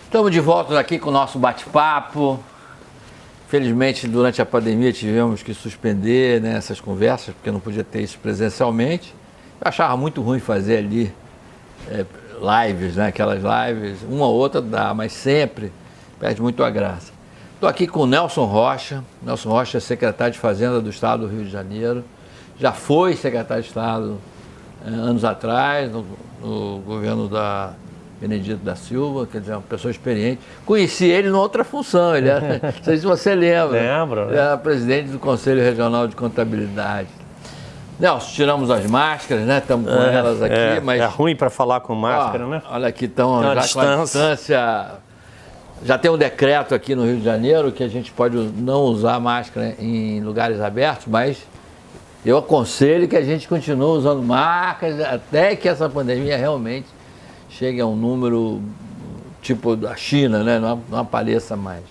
Estamos de volta aqui com o nosso bate-papo. Felizmente, durante a pandemia, tivemos que suspender, né, essas conversas, porque não podia ter isso presencialmente. Eu achava muito ruim fazer ali lives, né, aquelas lives, uma ou outra dá, mas sempre perde muito a graça. Estou aqui com o Nelson Rocha. Nelson Rocha é secretário de Fazenda do Estado do Rio de Janeiro. Já foi secretário de Estado anos atrás, no governo da Benedito da Silva, quer dizer, uma pessoa experiente. Conheci ele numa outra função, ele era, não sei se você lembra. Lembro. Ele era presidente do Conselho Regional de Contabilidade. Nelson, tiramos as máscaras, né? Estamos com elas aqui, mas... É ruim para falar com máscara, né? Olha aqui, estão já com a distância... Já tem um decreto aqui no Rio de Janeiro que a gente pode não usar máscara em lugares abertos, mas eu aconselho que a gente continue usando máscaras até que essa pandemia realmente chegue a um número tipo da China, né? Não apareça mais.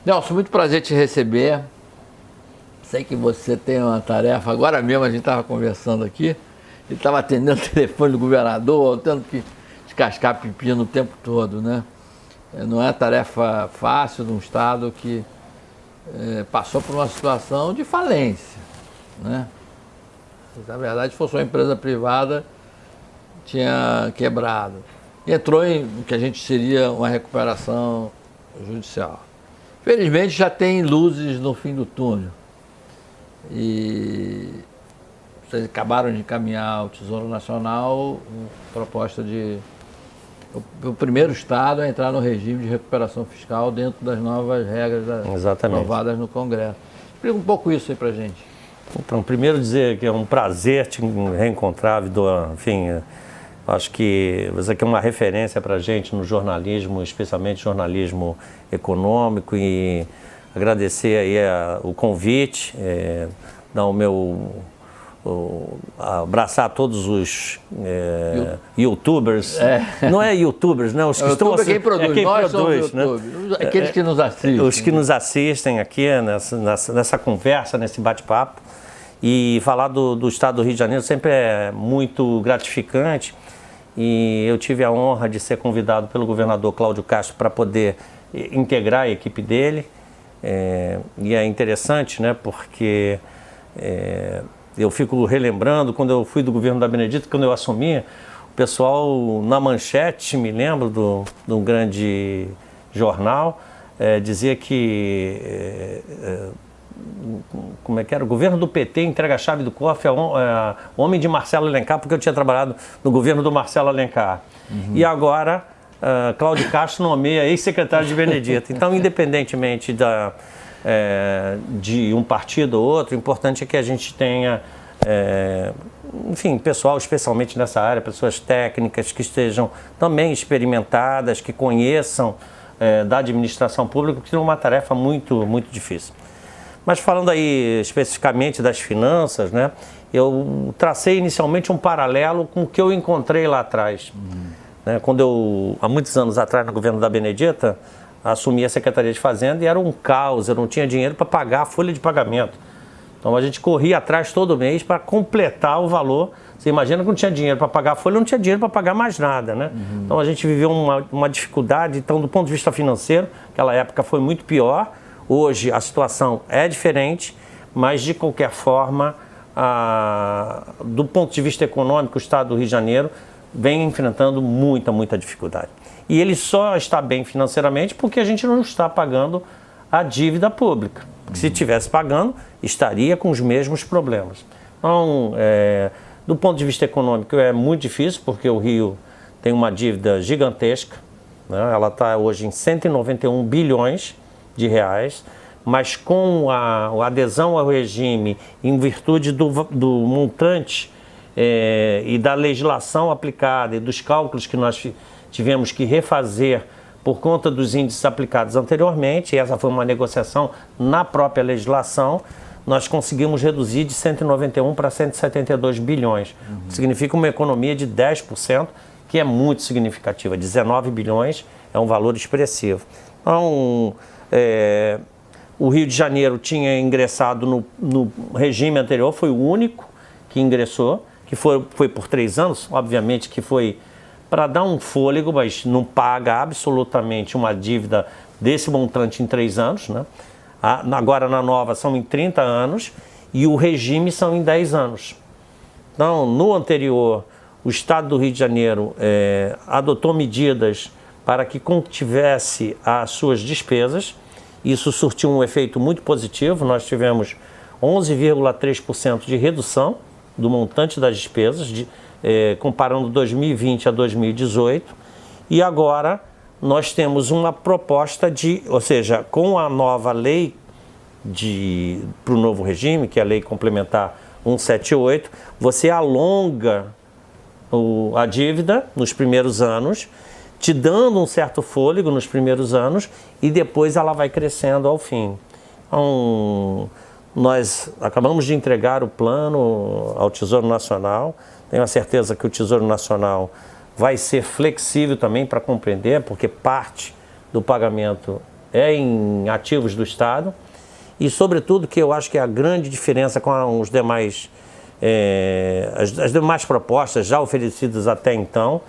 Nelson, muito prazer te receber. Sei que você tem uma tarefa. Agora mesmo a gente estava conversando aqui, ele estava atendendo o telefone do governador, tendo que descascar pepino o tempo todo, né? Não é tarefa fácil de um Estado que passou por uma situação de falência, né? Na verdade, se fosse uma empresa privada, tinha quebrado. Entrou em o que a gente seria uma recuperação judicial. Felizmente já tem luzes no fim do túnel. E vocês acabaram de encaminhar ao Tesouro Nacional uma proposta de o primeiro Estado a entrar no regime de recuperação fiscal dentro das novas regras aprovadas no Congresso. Explica um pouco isso aí pra gente. Então, primeiro dizer que é um prazer te reencontrar, Vidor. Enfim, acho que você aqui é uma referência para a gente no jornalismo, especialmente jornalismo econômico, e agradecer aí o convite, dar o meu... abraçar todos os youtubers, não é youtubers, né? Os que estão quem produz, quem nós produz, somos né? Aqueles que nos assistem. Os que nos assistem aqui nessa conversa, nesse bate-papo. E falar do Estado do Rio de Janeiro sempre é muito gratificante, e eu tive a honra de ser convidado pelo governador Cláudio Castro para poder integrar a equipe dele, e é interessante, né, porque eu fico relembrando, quando eu fui do governo da Benedito, quando eu assumi, o pessoal na manchete, me lembro de um grande jornal, dizia que, como é que era? O governo do PT entrega a chave do cofre a homem de Marcelo Alencar, porque eu tinha trabalhado no governo do Marcelo Alencar. Uhum. E agora, Cláudio Castro nomeia ex-secretário de Benedito. Então, independentemente de um partido ou outro, o importante é que a gente tenha, enfim, pessoal, especialmente nessa área, pessoas técnicas que estejam também experimentadas, que conheçam da administração pública, que é uma tarefa muito, muito difícil. Mas falando aí especificamente das finanças, né, eu tracei inicialmente um paralelo com o que eu encontrei lá atrás. Né, quando eu, há muitos anos atrás, no governo da Benedita, assumi a Secretaria de Fazenda e era um caos, eu não tinha dinheiro para pagar a folha de pagamento. Então a gente corria atrás todo mês para completar o valor. Você imagina que não tinha dinheiro para pagar a folha, não tinha dinheiro para pagar mais nada, né? Uhum. Então a gente viveu uma dificuldade. Então, do ponto de vista financeiro, aquela época foi muito pior. Hoje a situação é diferente, mas de qualquer forma, do ponto de vista econômico, o Estado do Rio de Janeiro vem enfrentando muita dificuldade. E ele só está bem financeiramente porque a gente não está pagando a dívida pública. Porque se estivesse pagando, estaria com os mesmos problemas. Então, do ponto de vista econômico, é muito difícil, porque o Rio tem uma dívida gigantesca, né? Ela está hoje em 191 bilhões de reais, mas com a adesão ao regime, em virtude do montante e da legislação aplicada e dos cálculos que nós tivemos que refazer por conta dos índices aplicados anteriormente, e essa foi uma negociação na própria legislação, nós conseguimos reduzir de 191 para 172 bilhões. Uhum. Significa uma economia de 10%, que é muito significativa. 19 bilhões é um valor expressivo. Então, o Rio de Janeiro tinha ingressado no regime anterior, foi o único que ingressou, que foi por 3 anos, obviamente que foi para dar um fôlego, mas não paga absolutamente uma dívida desse montante em 3 anos, né? Agora na nova são em 30 anos e o regime são em 10 anos. Então, no anterior, o Estado do Rio de Janeiro adotou medidas para que contivesse as suas despesas. Isso surtiu um efeito muito positivo. Nós tivemos 11,3% de redução do montante das despesas, comparando 2020 a 2018. E agora nós temos uma proposta ou seja, com a nova lei para o novo regime, que é a Lei Complementar 178, você alonga a dívida nos primeiros anos, te dando um certo fôlego nos primeiros anos e depois ela vai crescendo ao fim. Então, nós acabamos de entregar o plano ao Tesouro Nacional. Tenho a certeza que o Tesouro Nacional vai ser flexível também para compreender, porque parte do pagamento é em ativos do Estado. E, sobretudo, que eu acho que é a grande diferença com os demais, as demais propostas já oferecidas até então,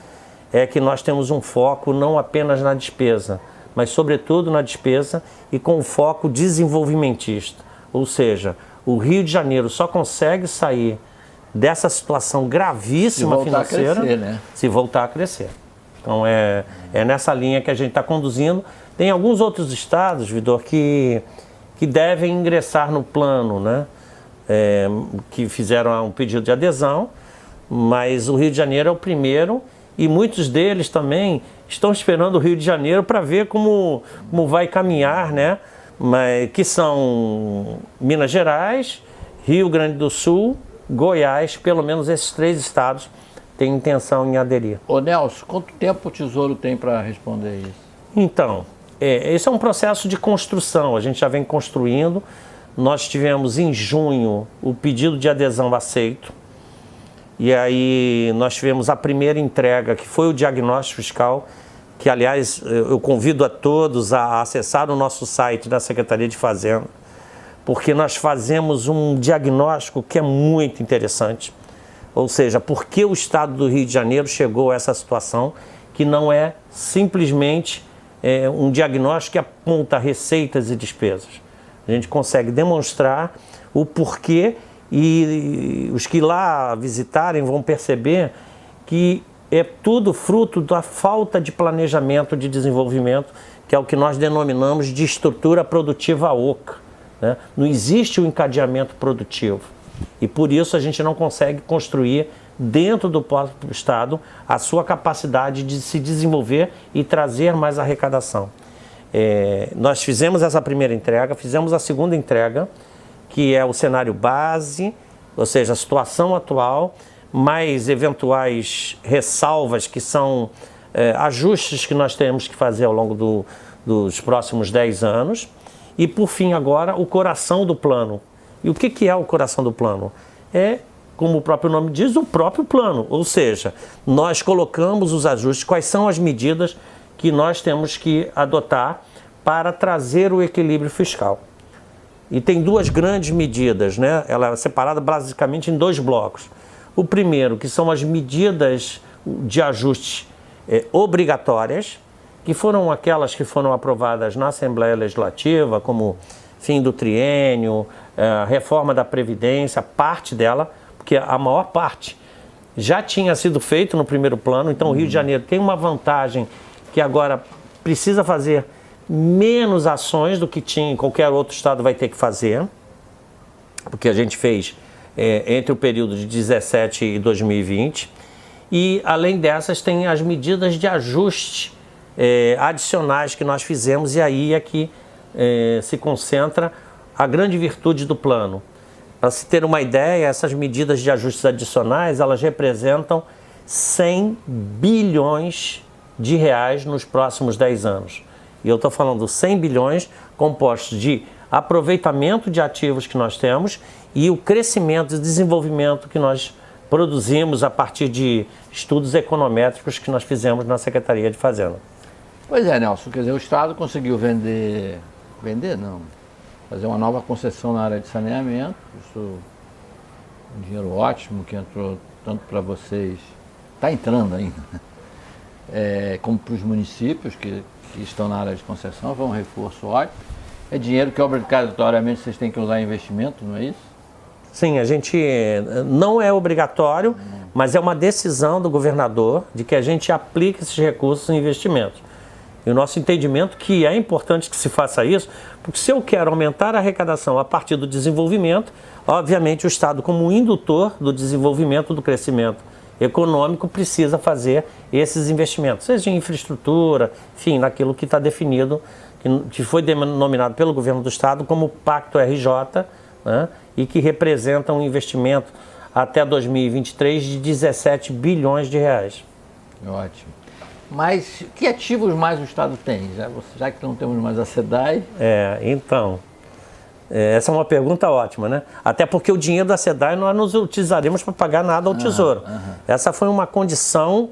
é que nós temos um foco não apenas na despesa, mas, sobretudo, na despesa e com um foco desenvolvimentista. Ou seja, o Rio de Janeiro só consegue sair dessa situação gravíssima financeira se voltar a crescer. Então, é nessa linha que a gente está conduzindo. Tem alguns outros estados, Vidor, que devem ingressar no plano, né? Que fizeram um pedido de adesão, mas o Rio de Janeiro é o primeiro e muitos deles também estão esperando o Rio de Janeiro para ver como vai caminhar, né? Que são Minas Gerais, Rio Grande do Sul, Goiás, pelo menos esses 3 estados têm intenção em aderir. Ô Nelson, quanto tempo o Tesouro tem para responder isso? Então, esse é um processo de construção, a gente já vem construindo. Nós tivemos em junho o pedido de adesão aceito, e aí nós tivemos a primeira entrega, que foi o diagnóstico fiscal, que aliás eu convido a todos a acessar o nosso site da Secretaria de Fazenda, porque nós fazemos um diagnóstico que é muito interessante. Ou seja, por que o Estado do Rio de Janeiro chegou a essa situação, que não é simplesmente um diagnóstico que aponta receitas e despesas. A gente consegue demonstrar o porquê e os que lá visitarem vão perceber que é tudo fruto da falta de planejamento de desenvolvimento, que é o que nós denominamos de estrutura produtiva oca, né? Não existe o encadeamento produtivo e por isso a gente não consegue construir dentro do próprio Estado a sua capacidade de se desenvolver e trazer mais arrecadação. Nós fizemos essa primeira entrega, fizemos a segunda entrega, que é o cenário base, ou seja, a situação atual, mais eventuais ressalvas que são ajustes que nós temos que fazer ao longo dos próximos 10 anos. E, por fim, agora, o coração do plano. E o que é o coração do plano? Como o próprio nome diz, o próprio plano. Ou seja, nós colocamos os ajustes, quais são as medidas que nós temos que adotar para trazer o equilíbrio fiscal. E tem 2 grandes medidas, né? Ela é separada basicamente em 2 blocos. O primeiro, que são as medidas de ajuste obrigatórias, que foram aquelas que foram aprovadas na Assembleia Legislativa, como fim do triênio, reforma da Previdência, parte dela, porque a maior parte já tinha sido feito no primeiro plano. Então o Rio de Janeiro tem uma vantagem que agora precisa fazer menos ações do que tinha em qualquer outro estado vai ter que fazer, porque a gente fez entre o período de 2017 e 2020. E além dessas tem as medidas de ajuste adicionais que nós fizemos, e aí é que se concentra a grande virtude do plano. Para se ter uma ideia, essas medidas de ajustes adicionais, elas representam 100 bilhões de reais nos próximos 10 anos. E eu estou falando 100 bilhões compostos de aproveitamento de ativos que nós temos e o crescimento e desenvolvimento que nós produzimos a partir de estudos econométricos que nós fizemos na Secretaria de Fazenda. Pois é, Nelson, quer dizer, o Estado conseguiu vender não, fazer uma nova concessão na área de saneamento, isso é um dinheiro ótimo que entrou tanto para vocês, está entrando ainda, como para os municípios que estão na área de concessão, foi um reforço ótimo. É dinheiro que obrigatoriamente vocês têm que usar em investimento, não é isso? Sim, a gente não é obrigatório, mas é uma decisão do governador de que a gente aplique esses recursos em investimentos. E o nosso entendimento que é importante que se faça isso, porque se eu quero aumentar a arrecadação a partir do desenvolvimento, obviamente o Estado, como indutor do desenvolvimento, do crescimento econômico, precisa fazer esses investimentos, seja em infraestrutura, enfim, naquilo que está definido, que foi denominado pelo governo do Estado como Pacto RJ, né, e que representa um investimento até 2023 de 17 bilhões de reais. Ótimo. Mas que ativos mais o Estado tem? Já que não temos mais a SEDAI? Essa é uma pergunta ótima, né? Até porque o dinheiro da SEDAI nós não utilizaremos para pagar nada ao Tesouro. Essa foi uma condição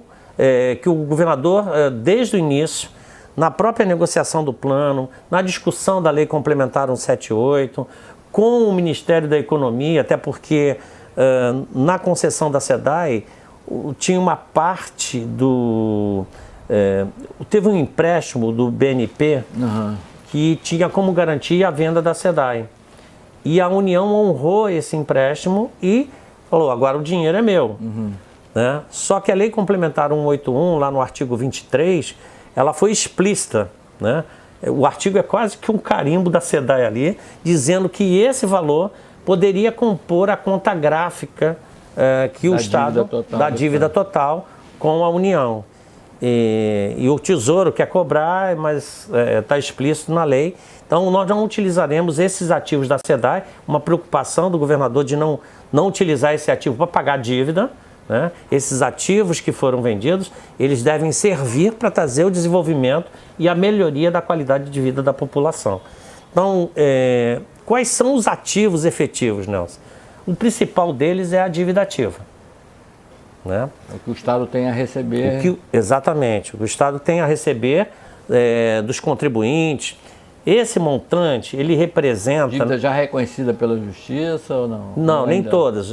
que o governador, desde o início, na própria negociação do plano, na discussão da Lei Complementar 178, com o Ministério da Economia, até porque na concessão da SEDAI tinha uma parte teve um empréstimo do BNP que tinha como garantia a venda da SEDAI. E a União honrou esse empréstimo e falou, agora o dinheiro é meu. Né? Só que a Lei Complementar 181, lá no artigo 23, ela foi explícita, né? O artigo é quase que um carimbo da SEDAI ali, dizendo que esse valor poderia compor a conta gráfica que o Estado, da dívida total com a União. E o Tesouro quer cobrar, mas está explícito na lei. Então, nós não utilizaremos esses ativos da SEDAI, uma preocupação do governador de não utilizar esse ativo para pagar dívida, né? Esses ativos que foram vendidos, eles devem servir para trazer o desenvolvimento e a melhoria da qualidade de vida da população. Então, quais são os ativos efetivos, Nelson? O principal deles é a dívida ativa. Né? O que o Estado tem a receber. Exatamente, o que o Estado tem a receber dos contribuintes. Esse montante, ele representa... Dívida já reconhecida pela Justiça ou não? Não, nem todas.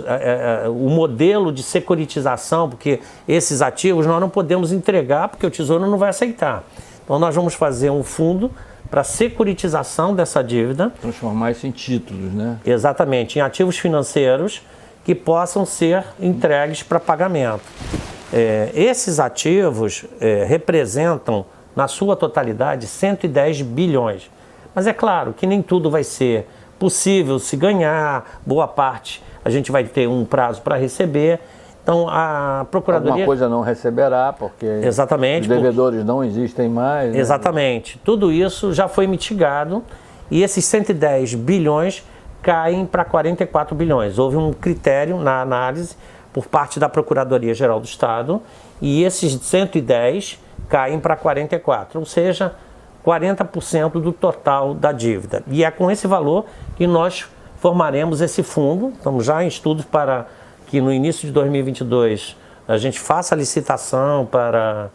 O modelo de securitização, porque esses ativos nós não podemos entregar porque o Tesouro não vai aceitar. Então nós vamos fazer um fundo para securitização dessa dívida. Transformar isso em títulos, né? Exatamente, em ativos financeiros que possam ser entregues para pagamento. Esses ativos representam, na sua totalidade, 110 bilhões. Mas é claro que nem tudo vai ser possível se ganhar, boa parte a gente vai ter um prazo para receber. Então a Procuradoria... Alguma coisa não receberá, porque exatamente, os devedores não existem mais. Né? Exatamente. Tudo isso já foi mitigado e esses 110 bilhões caem para 44 bilhões. Houve um critério na análise por parte da Procuradoria-Geral do Estado e esses 110 caem para 44, ou seja, 40% do total da dívida. E é com esse valor que nós formaremos esse fundo. Estamos já em estudos para que no início de 2022 a gente faça a licitação para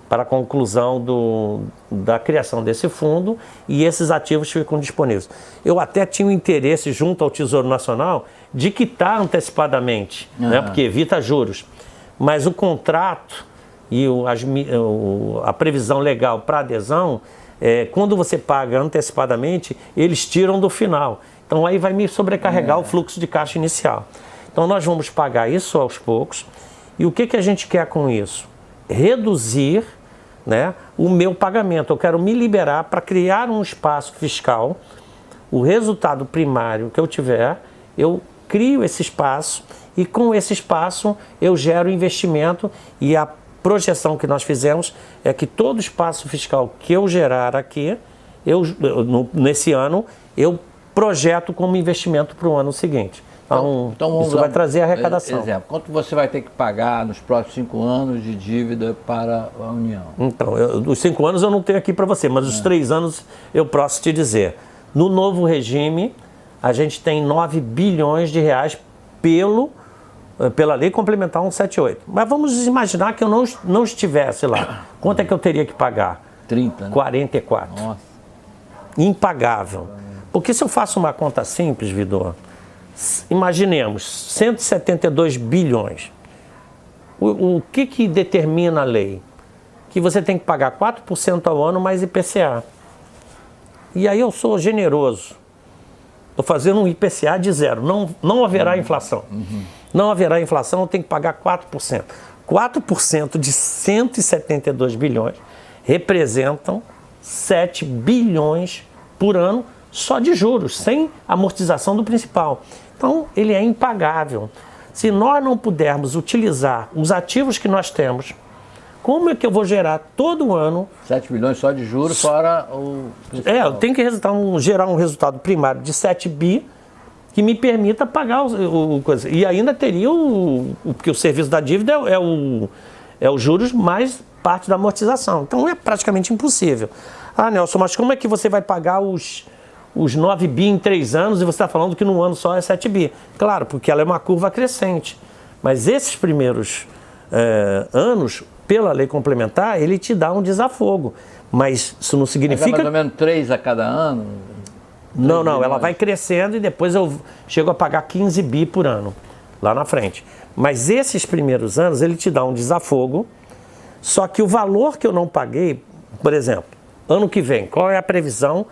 a conclusão da criação desse fundo e esses ativos ficam disponíveis. Eu até tinha um interesse junto ao Tesouro Nacional de quitar antecipadamente, né, porque evita juros. Mas o contrato e a previsão legal para adesão, quando você paga antecipadamente, eles tiram do final. Então aí vai me sobrecarregar o fluxo de caixa inicial. Então nós vamos pagar isso aos poucos. E o que a gente quer com isso? Reduzir, né, o meu pagamento. Eu quero me liberar para criar um espaço fiscal. O resultado primário que eu tiver, eu crio esse espaço e com esse espaço eu gero investimento e a projeção que nós fizemos é que todo espaço fiscal que eu gerar aqui, nesse ano, eu projeto como investimento para o ano seguinte. Então isso vai trazer arrecadação. Exemplo, quanto você vai ter que pagar nos próximos 5 anos de dívida para a União? Então, os 5 anos eu não tenho aqui para você, mas os 3 anos eu posso te dizer. No novo regime, a gente tem 9 bilhões de reais pela Lei Complementar 178. Mas vamos imaginar que eu não estivesse lá. Quanto é que eu teria que pagar? 30. Né? 44. Nossa. Impagável. Porque se eu faço uma conta simples, Vidor, imaginemos, 172 bilhões. O que determina a lei? que você tem que pagar 4% ao ano mais IPCA. E aí eu sou generoso. Estou fazendo um IPCA de zero. Não haverá inflação. Não haverá inflação, eu tenho que pagar 4%. 4% de 172 bilhões representam 7 bilhões por ano só de juros, sem amortização do principal. Então, ele é impagável. Se nós não pudermos utilizar os ativos que nós temos, como é que eu vou gerar todo ano... 7 bilhões só de juros, fora o principal. Eu tenho que gerar um resultado primário de 7 bi que me permita pagar o coisa. E ainda teria porque o serviço da dívida é os juros mais parte da amortização. Então é praticamente impossível. Ah, Nelson, mas como é que você vai pagar os 9 bi em 3 anos e você está falando que num ano só é 7 bi? Claro, porque ela é uma curva crescente. Mas esses primeiros anos, pela lei complementar, ele te dá um desafogo. Mas isso não significa... Mas é mais ou menos 3 a cada ano? Não, ela vai crescendo e depois eu chego a pagar 15 bi por ano, lá na frente. Mas esses primeiros anos, ele te dá um desafogo, só que o valor que eu não paguei, por exemplo, ano que vem, qual é a previsão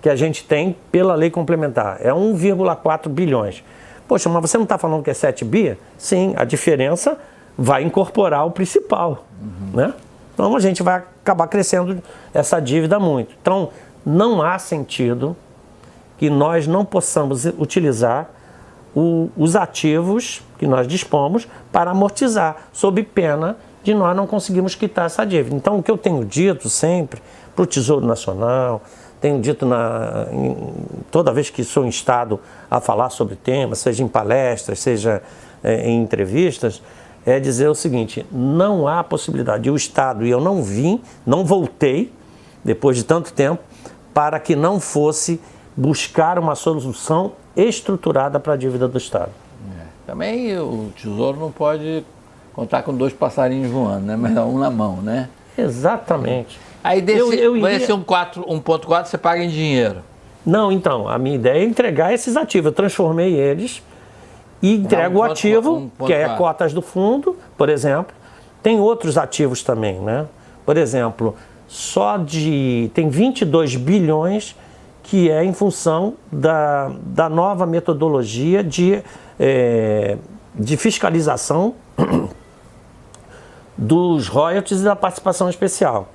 que a gente tem pela lei complementar? É 1,4 bilhões. Poxa, mas você não está falando que é 7 bi? Sim, a diferença vai incorporar o principal, né? Então a gente vai acabar crescendo essa dívida muito. Então não há sentido que nós não possamos utilizar os ativos que nós dispomos para amortizar, sob pena de nós não conseguirmos quitar essa dívida. Então, o que eu tenho dito sempre para o Tesouro Nacional, tenho dito toda vez que sou instado a falar sobre temas, seja em palestras, seja em entrevistas, é dizer o seguinte: não há possibilidade. E o Estado, e eu não voltei, depois de tanto tempo, para que não fosse buscar uma solução estruturada para a dívida do Estado. Também o Tesouro não pode contar com 2 passarinhos voando, né? Mas um na mão, né? Exatamente. Aí desse 1,4 você paga em dinheiro. Não, então, a minha ideia é entregar esses ativos. Eu transformei eles e entrego o ativo, que é cotas do fundo, por exemplo. Tem outros ativos também, né? Por exemplo, tem 22 bilhões que é em função da nova metodologia de fiscalização dos royalties e da participação especial.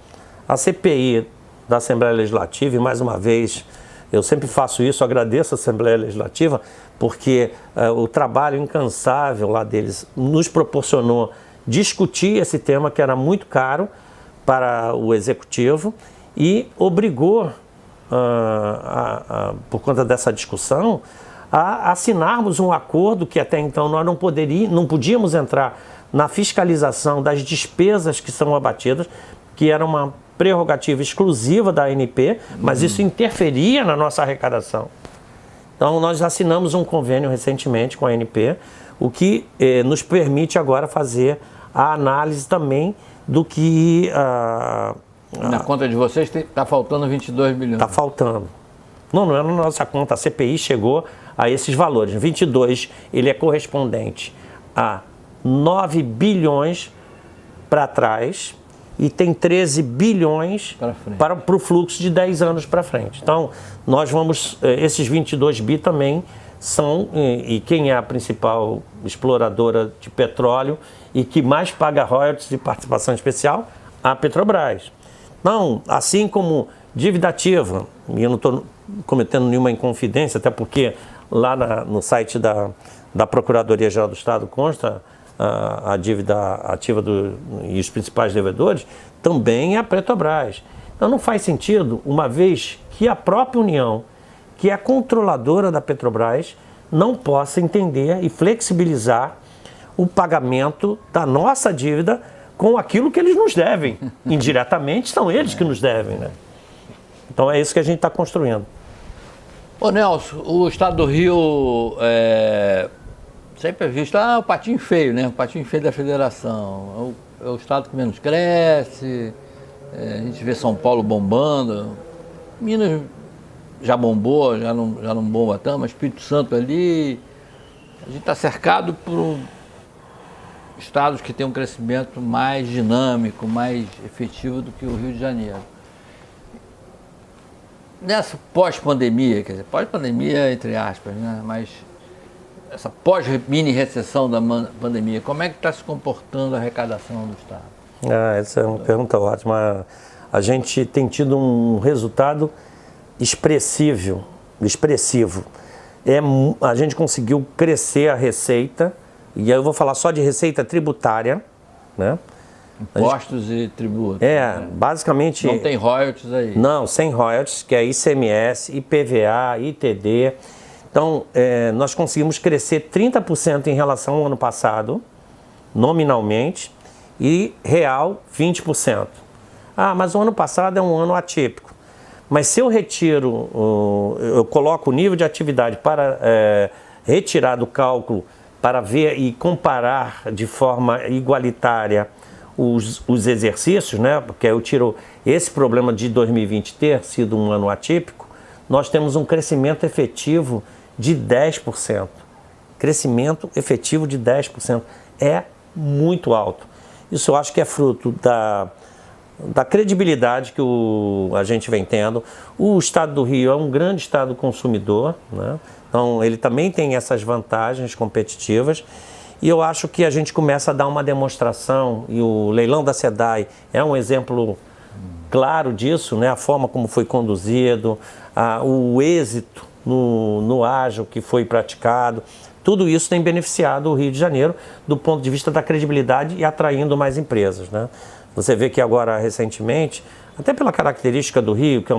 A CPI da Assembleia Legislativa, e mais uma vez, eu sempre faço isso, agradeço a Assembleia Legislativa, porque o trabalho incansável lá deles nos proporcionou discutir esse tema que era muito caro para o Executivo e obrigou, por conta dessa discussão, a assinarmos um acordo que até então nós não podíamos entrar na fiscalização das despesas que são abatidas, que era uma prerrogativa exclusiva da ANP, mas isso interferia na nossa arrecadação. Então nós assinamos um convênio recentemente com a ANP, o que nos permite agora fazer a análise também do que... Na conta de vocês está faltando 22 bilhões. Está faltando. Não é na nossa conta. A CPI chegou a esses valores. 22, ele é correspondente a 9 bilhões para trás e tem 13 bilhões para o fluxo de 10 anos para frente. Então, nós vamos... Esses 22 bi também são... E quem é a principal exploradora de petróleo e que mais paga royalties de participação especial? A Petrobras. Não, assim como dívida ativa, e eu não estou cometendo nenhuma inconfidência, até porque lá no site da Procuradoria-Geral do Estado consta a dívida ativa e os principais devedores, também é a Petrobras. Então não faz sentido, uma vez que a própria União, que é a controladora da Petrobras, não possa entender e flexibilizar o pagamento da nossa dívida com aquilo que eles nos devem. Indiretamente são eles que nos devem, né? Então é isso que a gente está construindo. Ô Nelson, o Estado do Rio sempre é visto, o patinho feio, né? O patinho feio da federação. É o Estado que menos cresce, a gente vê São Paulo bombando, Minas já bombou, já não bomba tanto, mas Espírito Santo ali, a gente está cercado por estados que têm um crescimento mais dinâmico, mais efetivo do que o Rio de Janeiro. Nessa pós-pandemia, quer dizer, pós-pandemia entre aspas, né? Mas essa pós-mini-recessão da pandemia, como é que está se comportando a arrecadação do Estado? Essa é uma pergunta ótima. A gente tem tido um resultado expressivo. A gente conseguiu crescer a receita, e aí eu vou falar só de receita tributária, né? Impostos e tributos. Basicamente... Não tem royalties aí. Não, sem royalties, que é ICMS, IPVA, ITD. Então, nós conseguimos crescer 30% em relação ao ano passado, nominalmente, e real 20%. Mas o ano passado é um ano atípico. Mas se eu retiro, eu coloco o nível de atividade para retirar do cálculo, para ver e comparar de forma igualitária os exercícios, né? Porque eu tiro esse problema de 2020 ter sido um ano atípico, nós temos um crescimento efetivo de 10%. Crescimento efetivo de 10%. É muito alto. Isso eu acho que é fruto da credibilidade que a gente vem tendo. O estado do Rio é um grande estado consumidor, né? Então ele também tem essas vantagens competitivas. E eu acho que a gente começa a dar uma demonstração, e o leilão da SEDAI é um exemplo claro disso, né? A forma como foi conduzido, o êxito no ágil que foi praticado, tudo isso tem beneficiado o Rio de Janeiro do ponto de vista da credibilidade e atraindo mais empresas, né? Você vê que agora, recentemente, até pela característica do Rio, que é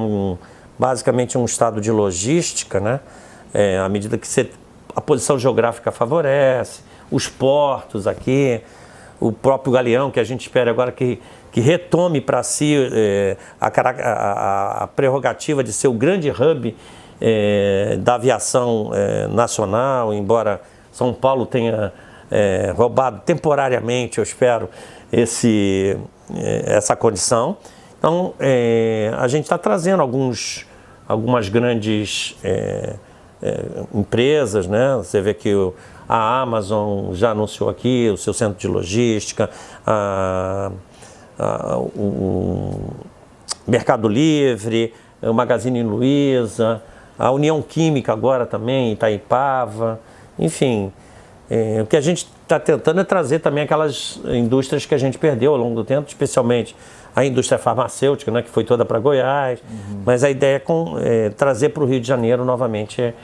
basicamente um estado de logística, né? À medida que a posição geográfica favorece, os portos aqui, o próprio Galeão, que a gente espera agora que retome para si a prerrogativa de ser o grande hub da aviação nacional, embora São Paulo tenha roubado temporariamente, eu espero, essa condição. Então, a gente está trazendo algumas grandes empresas, né? Você vê que a Amazon já anunciou aqui o seu centro de logística, o Mercado Livre, o Magazine Luiza, a União Química agora também, Itaipava, enfim. O que a gente está tentando é trazer também aquelas indústrias que a gente perdeu ao longo do tempo, especialmente a indústria farmacêutica, né, que foi toda para Goiás, mas a ideia é trazer para o Rio de Janeiro novamente,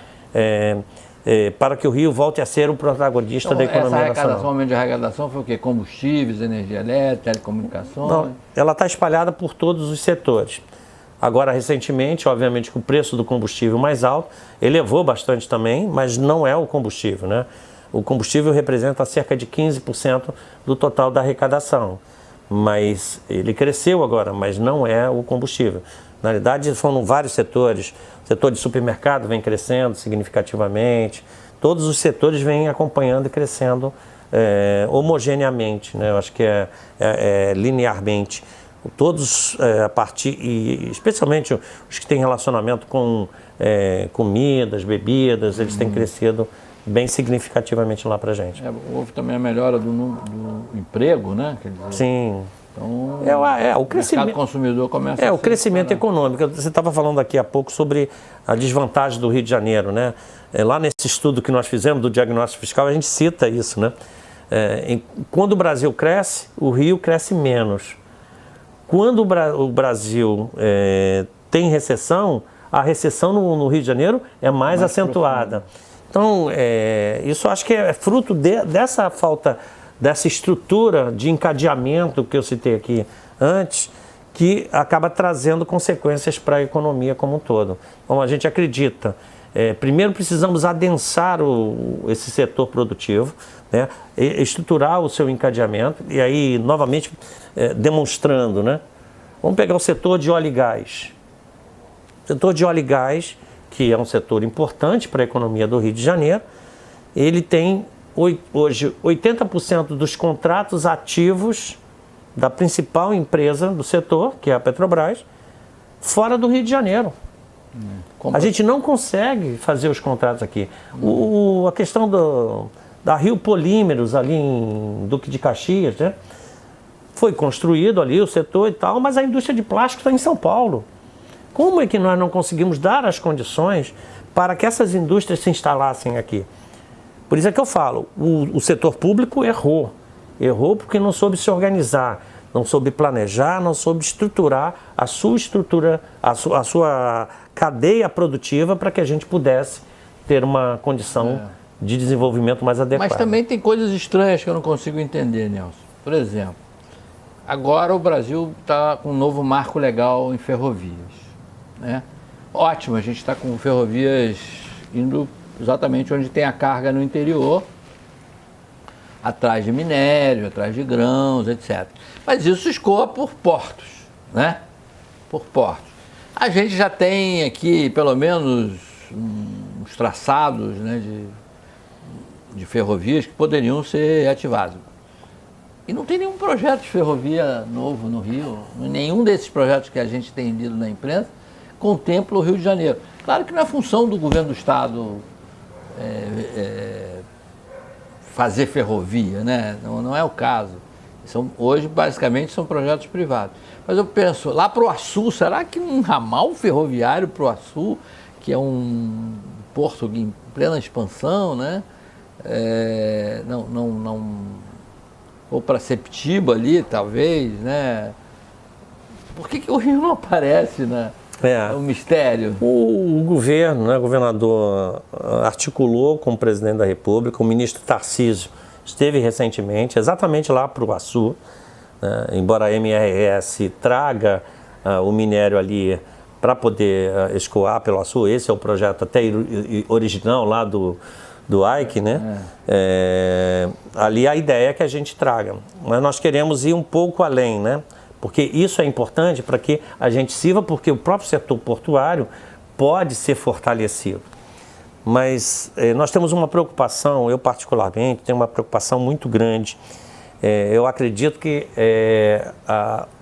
para que o Rio volte a ser o protagonista da economia nacional. O aumento de arrecadação foi o quê? Combustíveis, energia elétrica, telecomunicações? Não, ela está espalhada por todos os setores. Agora, recentemente, obviamente, que o preço do combustível mais alto elevou bastante também, mas não é o combustível, né? O combustível representa cerca de 15% do total da arrecadação, mas ele cresceu agora, mas não é o combustível. Na realidade, foram vários setores. O setor de supermercado vem crescendo significativamente, todos os setores vêm acompanhando e crescendo homogeneamente, né? Eu acho que linearmente. Todos, a partir, e especialmente os que têm relacionamento com comidas, bebidas, eles têm crescido bem significativamente lá para a gente. Houve também a melhora do emprego, né? Quer dizer, sim. Então, o crescimento, mercado consumidor começa o crescimento econômico. Você estava falando aqui há pouco sobre a desvantagem do Rio de Janeiro, né? Lá nesse estudo que nós fizemos do diagnóstico fiscal, a gente cita isso, né? Quando o Brasil cresce, o Rio cresce menos. Quando o Brasil tem recessão, a recessão no Rio de Janeiro é mais acentuada. Profundo. Então, isso acho que é fruto dessa falta, dessa estrutura de encadeamento que eu citei aqui antes, que acaba trazendo consequências para a economia como um todo. Então, a gente acredita, primeiro precisamos adensar esse setor produtivo, né, estruturar o seu encadeamento, e aí, novamente, demonstrando, né? Vamos pegar o setor de óleo e gás. O setor de óleo e gás, que é um setor importante para a economia do Rio de Janeiro, ele tem hoje 80% dos contratos ativos da principal empresa do setor, que é a Petrobras, fora do Rio de Janeiro. A gente não consegue fazer os contratos aqui. A questão da Rio Polímeros, ali em Duque de Caxias, né? Foi construído ali o setor e tal, mas a indústria de plástico está em São Paulo. Como é que nós não conseguimos dar as condições para que essas indústrias se instalassem aqui? Por isso é que eu falo, o setor público errou. Errou porque não soube se organizar, não soube planejar, não soube estruturar a sua estrutura, a sua cadeia produtiva para que a gente pudesse ter uma condição de desenvolvimento mais adequada. Mas também tem coisas estranhas que eu não consigo entender, Nelson. Por exemplo, agora o Brasil está com um novo marco legal em ferrovias, né? Ótimo, a gente está com ferrovias indo exatamente onde tem a carga no interior, atrás de minério, atrás de grãos, etc. Mas isso escoa por portos, né? Por portos. A gente já tem aqui, pelo menos, uns traçados, né, de ferrovias que poderiam ser ativados. E não tem nenhum projeto de ferrovia novo no Rio. Nenhum desses projetos que a gente tem lido na imprensa contempla o Rio de Janeiro. Claro que não é função do governo do Estado fazer ferrovia, né? Não é o caso. Hoje, basicamente, são projetos privados. Mas eu penso, lá para o Açu, será que um ramal ferroviário para o Açu, que é um porto em plena expansão, né? Ou para Septiba ali, talvez, né? Por que o Rio não aparece, né? É um mistério. O governo, né, o governador articulou com o presidente da República, o ministro Tarcísio esteve recentemente, exatamente lá para o Açu, né, embora a MRS traga o minério ali para poder escoar pelo Açu, esse é o projeto até original lá do Ike, né? Ali a ideia é que a gente traga, mas nós queremos ir um pouco além, né? Porque isso é importante para que a gente sirva, porque o próprio setor portuário pode ser fortalecido. Mas nós temos uma preocupação, eu particularmente tenho uma preocupação muito grande. Eu acredito que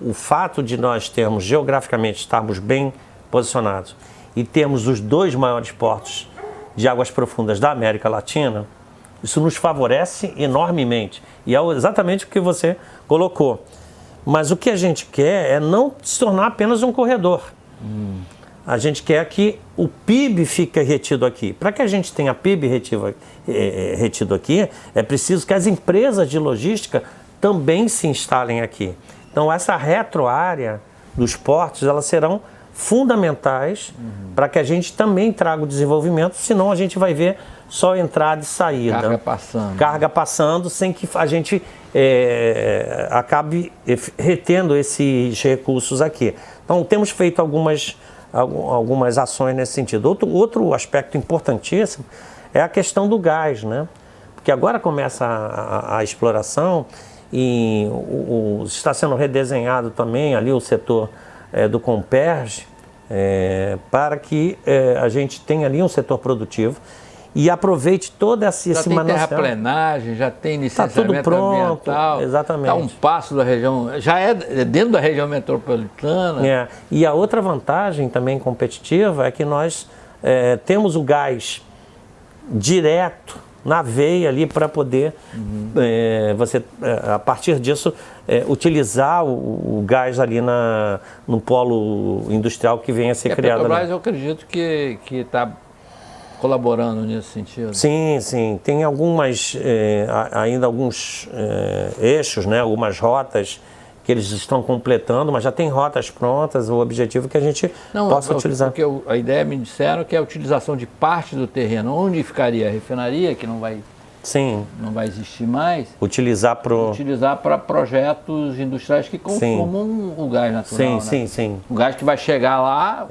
o fato de nós termos geograficamente estarmos bem posicionados e termos os 2 maiores portos de águas profundas da América Latina, isso nos favorece enormemente. E é exatamente o que você colocou. Mas o que a gente quer é não se tornar apenas um corredor. A gente quer que o PIB fique retido aqui. Para que a gente tenha PIB retido aqui, é preciso que as empresas de logística também se instalem aqui. Então, essa retroárea dos portos, elas serão fundamentais para que a gente também traga o desenvolvimento, senão a gente vai ver só entrada e saída. Carga passando. Carga passando sem que a gente acabe retendo esses recursos aqui. Então, temos feito algumas ações nesse sentido. Outro aspecto importantíssimo é a questão do gás, né? Porque agora começa a exploração e está sendo redesenhado também ali o setor do Comperj para que a gente tenha ali um setor produtivo e aproveite toda esse manancial. Já tem terraplenagem, já tem licenciamento tudo pronto, ambiental. Exatamente. Está um passo da região, já é dentro da região metropolitana. E a outra vantagem também competitiva é que nós temos o gás direto na veia ali para poder você, a partir disso, utilizar o gás ali no polo industrial que vem a ser criado. A Petrobras, eu acredito que está colaborando nesse sentido. Sim, sim. Tem ainda alguns eixos, né, algumas rotas que eles estão completando, mas já tem rotas prontas. O objetivo é que a gente possa utilizar. Porque a ideia, me disseram, que é a utilização de parte do terreno, onde ficaria a refinaria, que não vai existir mais. Utilizar para projetos industriais que consumam o gás natural. Sim. O gás que vai chegar lá,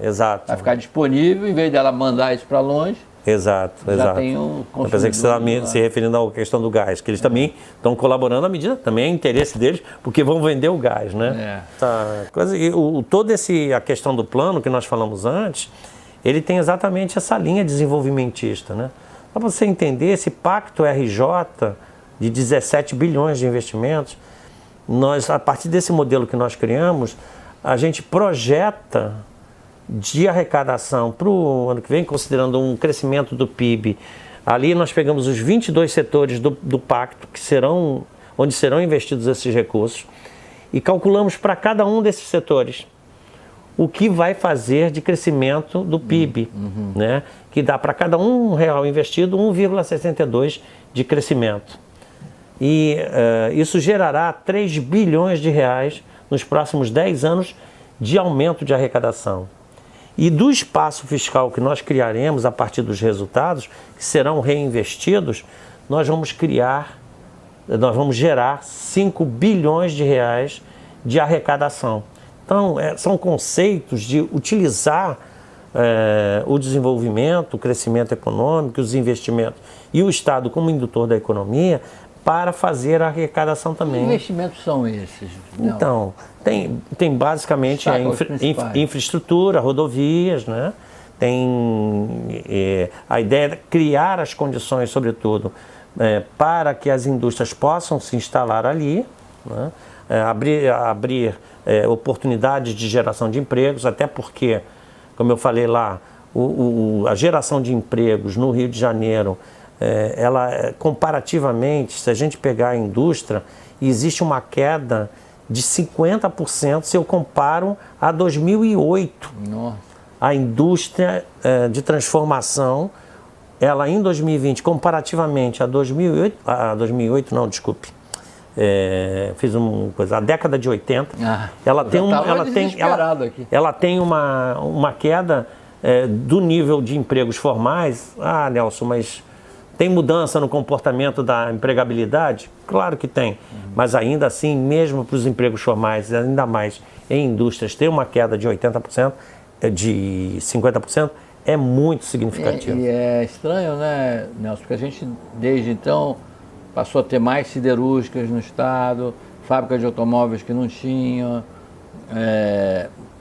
vai ficar disponível, em vez dela mandar isso para longe. Exato. Tem o consumidor. Eu pensei que você estava se referindo à questão do gás, que eles também estão colaborando à medida, também é interesse deles, porque vão vender o gás, né? Toda a questão do plano que nós falamos antes, ele tem exatamente essa linha desenvolvimentista, né? Para você entender, esse Pacto RJ de 17 bilhões de investimentos, a partir desse modelo que nós criamos, a gente projeta de arrecadação para o ano que vem, considerando um crescimento do PIB Ali nós pegamos os 22 setores do pacto, onde serão investidos esses recursos, e calculamos para cada um desses setores o que vai fazer de crescimento do PIB, né? Que dá para cada R$1 investido 1,62 de crescimento. E isso gerará 3 bilhões de reais nos próximos 10 anos de aumento de arrecadação. E do espaço fiscal que nós criaremos a partir dos resultados, que serão reinvestidos, nós vamos gerar 5 bilhões de reais de arrecadação. Então, são conceitos de utilizar o desenvolvimento, o crescimento econômico, os investimentos e o Estado como indutor da economia para fazer a arrecadação também. Que investimentos são esses? Não. Então, tem basicamente infraestrutura, rodovias, né? Tem a ideia de criar as condições, sobretudo, para que as indústrias possam se instalar ali, né? Abrir oportunidades de geração de empregos, até porque, como eu falei lá, a geração de empregos no Rio de Janeiro, ela comparativamente, se a gente pegar a indústria, existe uma queda de 50% se eu comparo a 2008. Nossa. A indústria de transformação, ela em 2020, comparativamente a 2008, não, desculpe, fiz uma coisa, a década de 80, ela tem uma queda do nível de empregos formais. Nelson, mas tem mudança no comportamento da empregabilidade? Claro que tem, mas ainda assim, mesmo para os empregos formais, ainda mais em indústrias, ter uma queda de 80%, de 50%, é muito significativo. E é estranho, né, Nelson, porque a gente, desde então, passou a ter mais siderúrgicas no estado, fábricas de automóveis que não tinham,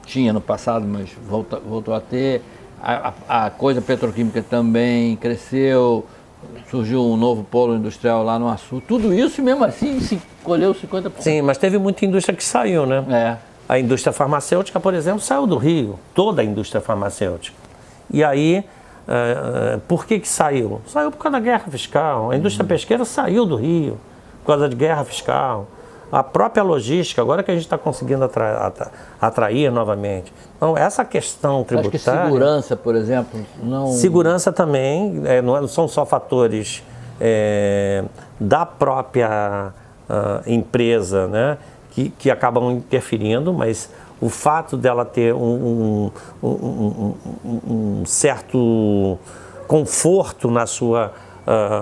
tinha no passado, mas voltou a ter, a coisa petroquímica também cresceu, surgiu um novo polo industrial lá no Açu, tudo isso e mesmo assim se colheu 50%. Sim, mas teve muita indústria que saiu, né? A indústria farmacêutica, por exemplo, saiu do Rio, toda a indústria farmacêutica. E aí, por que saiu? Saiu por causa da guerra fiscal. A indústria pesqueira saiu do Rio por causa de guerra fiscal. A própria logística, agora que a gente está conseguindo atrair novamente. Então, essa questão tributária... Acho que segurança, por exemplo, não... Segurança também, não são só fatores da própria empresa, né, que acabam interferindo, mas o fato dela ter um certo conforto na sua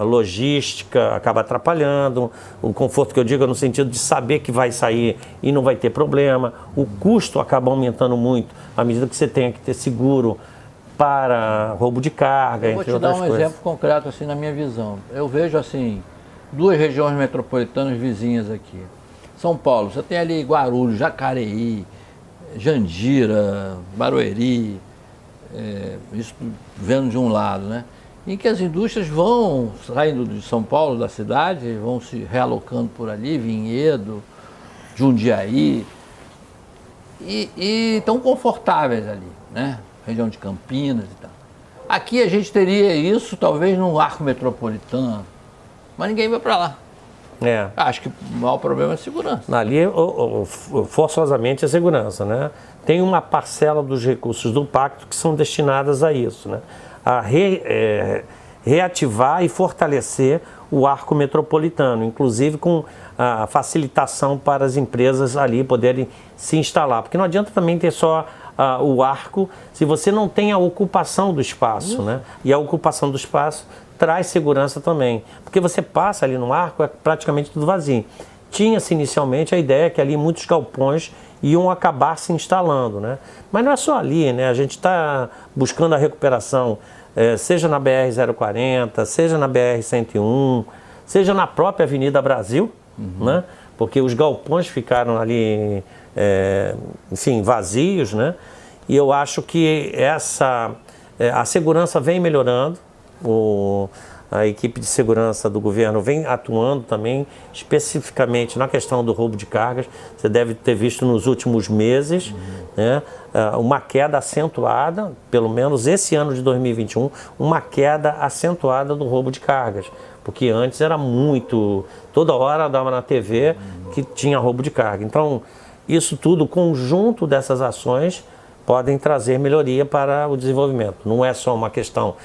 logística acaba atrapalhando. O conforto que eu digo é no sentido de saber que vai sair e não vai ter problema. O custo acaba aumentando muito à medida que você tenha que ter seguro para roubo de carga, entre outras coisas. Vou te dar um exemplo concreto assim na minha visão. Eu vejo assim, duas regiões metropolitanas vizinhas aqui. São Paulo, você tem ali Guarulhos, Jacareí, Jandira, Barueri, isso vendo de um lado, né? Em que as indústrias vão saindo de São Paulo, da cidade, vão se realocando por ali, Vinhedo, Jundiaí, e estão confortáveis ali, né? Região de Campinas e tal. Aqui a gente teria isso talvez no arco metropolitano, mas ninguém vai para lá. Acho que o maior problema é a segurança. Ali, forçosamente, a segurança, né? Tem uma parcela dos recursos do pacto que são destinadas a isso, né? A reativar e fortalecer o arco metropolitano, inclusive com a facilitação para as empresas ali poderem se instalar. Porque não adianta também ter só o arco se você não tem a ocupação do espaço, né? E a ocupação do espaço traz segurança também, porque você passa ali no arco, é praticamente tudo vazio. Tinha-se inicialmente a ideia que ali muitos galpões iam acabar se instalando, né? Mas não é só ali, né? A gente está buscando a recuperação, seja na BR-040, seja na BR-101, seja na própria Avenida Brasil, né? Porque os galpões ficaram ali, enfim, vazios, né? E eu acho que a segurança vem melhorando. A equipe de segurança do governo vem atuando também especificamente na questão do roubo de cargas. Você deve ter visto nos últimos meses, né, uma queda acentuada, pelo menos esse ano de 2021, uma queda acentuada do roubo de cargas. Porque antes era muito, toda hora dava na TV que tinha roubo de carga. Então, isso tudo, o conjunto dessas ações, podem trazer melhoria para o desenvolvimento. Não é só uma questão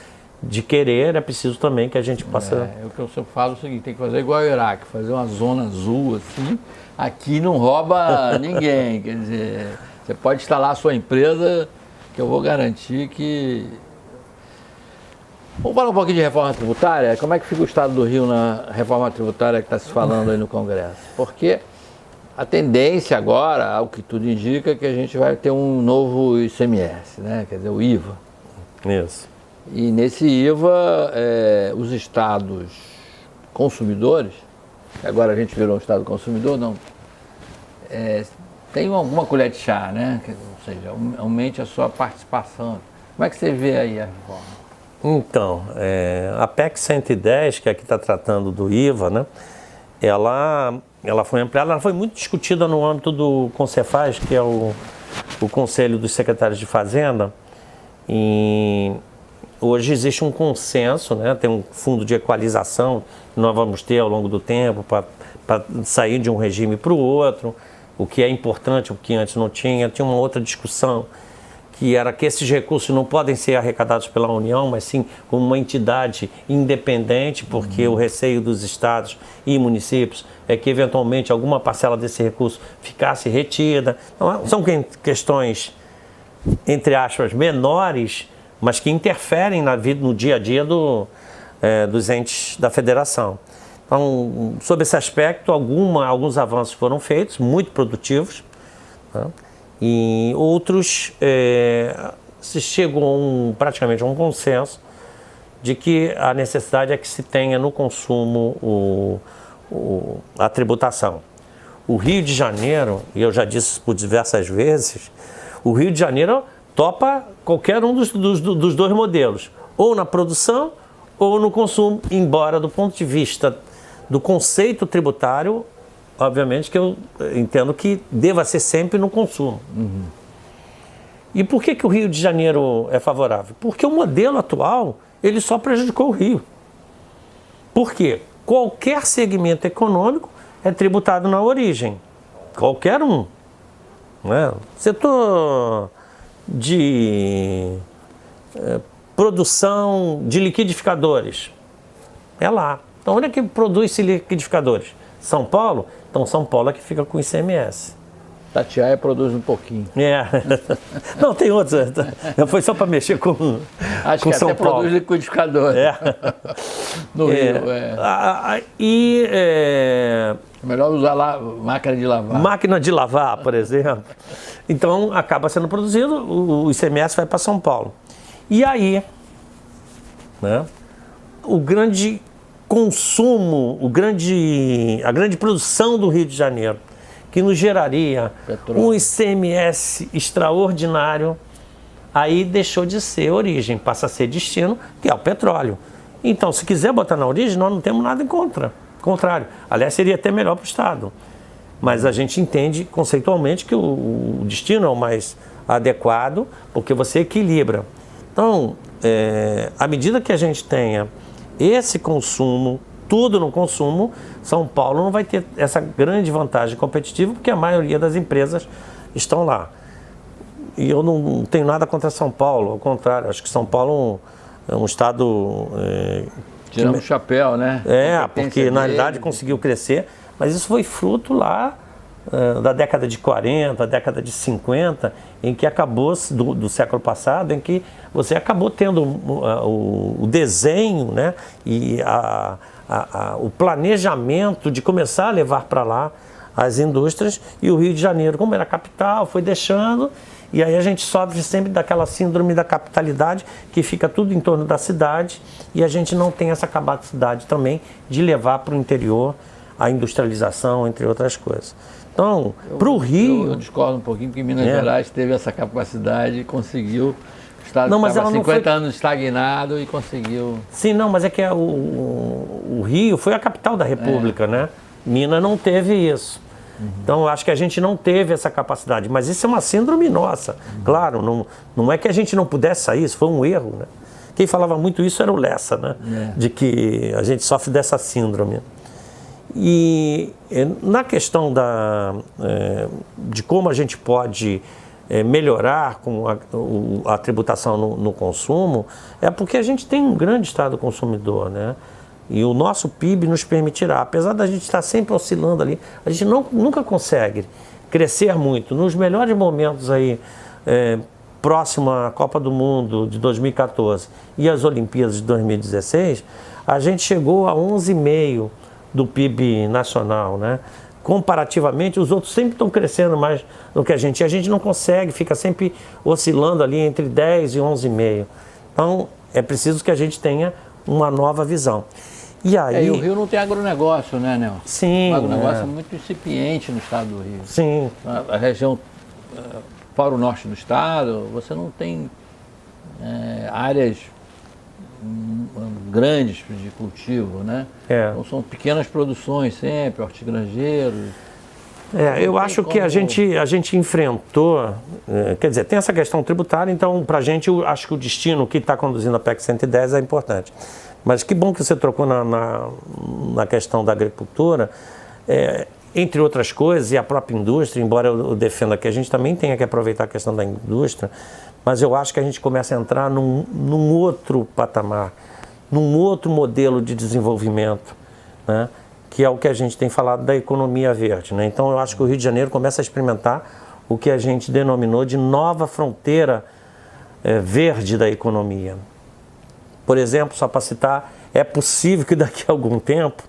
de querer, é preciso também que a gente possa... É o que eu sempre falo, é o seguinte, tem que fazer igual ao Iraque, fazer uma zona azul assim, aqui não rouba ninguém, quer dizer, você pode instalar a sua empresa, que eu vou garantir que... Vamos falar um pouquinho de reforma tributária? Como é que fica o estado do Rio na reforma tributária que está se falando aí no Congresso? Porque a tendência agora, ao que tudo indica, é que a gente vai ter um novo ICMS, né? Quer dizer, o IVA. Isso. E nesse IVA, os estados consumidores, agora a gente virou um estado consumidor, não, tem alguma colher de chá, né? Ou seja, aumente a sua participação. Como é que você vê aí a reforma? Então, a PEC 110, que aqui está tratando do IVA, né? Ela foi ampliada, ela foi muito discutida no âmbito do Concefaz, que é o Conselho dos Secretários de Fazenda, e hoje existe um consenso, né? Tem um fundo de equalização que nós vamos ter ao longo do tempo para sair de um regime para o outro, o que é importante, o que antes não tinha. Tinha uma outra discussão, que era que esses recursos não podem ser arrecadados pela União, mas sim como uma entidade independente, porque o receio dos estados e municípios é que eventualmente alguma parcela desse recurso ficasse retida. Então, são questões, entre aspas, menores, mas que interferem na vida, no dia a dia dos entes da federação. Então, sob esse aspecto, alguns avanços foram feitos, muito produtivos, né? E outros se chegou praticamente a um consenso de que a necessidade é que se tenha no consumo a tributação. O Rio de Janeiro, e eu já disse isso por diversas vezes, o Rio de Janeiro topa qualquer um dos dois modelos, ou na produção ou no consumo, embora do ponto de vista do conceito tributário, obviamente que eu entendo que deva ser sempre no consumo. E por que o Rio de Janeiro é favorável? Porque o modelo atual, ele só prejudicou o Rio. Por quê? Qualquer segmento econômico é tributado na origem. Qualquer um. Né? Setor de produção de liquidificadores. É lá. Então, onde é que produz esses liquidificadores? São Paulo? Então, São Paulo é que fica com ICMS. Tatiaia produz um pouquinho. Não, tem outros. Foi só para mexer com Acho com que São até Paulo. produz liquidificador. No Rio. É melhor usar lá máquina de lavar. Máquina de lavar, por exemplo. Então, acaba sendo produzido, o ICMS vai para São Paulo. E aí, né, o grande consumo, a grande produção do Rio de Janeiro, que nos geraria um ICMS extraordinário, aí deixou de ser origem, passa a ser destino, que é o petróleo. Então, se quiser botar na origem, nós não temos nada em contra. Contrário. Aliás, seria até melhor para o Estado. Mas a gente entende conceitualmente que o destino é o mais adequado, porque você equilibra. Então, à medida que a gente tenha esse consumo, tudo no consumo, São Paulo não vai ter essa grande vantagem competitiva, porque a maioria das empresas estão lá. E eu não tenho nada contra São Paulo, ao contrário, acho que São Paulo é um estado... Tiramos o chapéu, né? Porque na realidade conseguiu crescer, mas isso foi fruto lá da década de 40, década de 50, em que acabou, do século passado, em que você acabou tendo o desenho, né, e o planejamento de começar a levar para lá as indústrias, e o Rio de Janeiro, como era capital, foi deixando, e aí a gente sofre sempre daquela síndrome da capitalidade, que fica tudo em torno da cidade, e a gente não tem essa capacidade também de levar para o interior a industrialização, entre outras coisas. Então, para o Rio... Eu discordo um pouquinho, porque Minas Gerais teve essa capacidade e conseguiu estado Não, mas estava ela não 50 foi... anos estagnado e conseguiu... Sim, não, mas é que o Rio foi a capital da República, né? Minas não teve isso. Então, eu acho que a gente não teve essa capacidade. Mas isso é uma síndrome nossa. Claro, não é que a gente não pudesse sair, isso foi um erro, né? Quem falava muito isso era o Lessa, né? De que a gente sofre dessa síndrome. E na questão de como a gente pode melhorar com a tributação no consumo, é porque a gente tem um grande estado consumidor, né? E o nosso PIB nos permitirá, apesar da gente estar sempre oscilando ali, a gente nunca consegue crescer muito. Nos melhores momentos aí, próximo à Copa do Mundo de 2014 e às Olimpíadas de 2016, a gente chegou a 11,5% do PIB nacional, né? Comparativamente, os outros sempre estão crescendo mais do que a gente. E a gente não consegue, fica sempre oscilando ali entre 10% e 11,5%. Então, é preciso que a gente tenha uma nova visão. E aí... E o Rio não tem agronegócio, né, Nelson? Sim. O agronegócio é muito incipiente no estado do Rio. Sim. A região para o norte do estado, você não tem áreas grandes de cultivo, né? Então são pequenas produções sempre, hortigranjeiros. Eu acho que a gente enfrentou, quer dizer, tem essa questão tributária, então para a gente eu acho que o destino que está conduzindo a PEC 110 é importante. Mas que bom que você trocou na questão da agricultura, entre outras coisas, e a própria indústria, embora eu defenda que a gente também tenha que aproveitar a questão da indústria, mas eu acho que a gente começa a entrar num outro patamar, num outro modelo de desenvolvimento, né? Que é o que a gente tem falado da economia verde, né? Então eu acho que o Rio de Janeiro começa a experimentar o que a gente denominou de nova fronteira verde da economia. Por exemplo, só para citar, é possível que daqui a algum tempo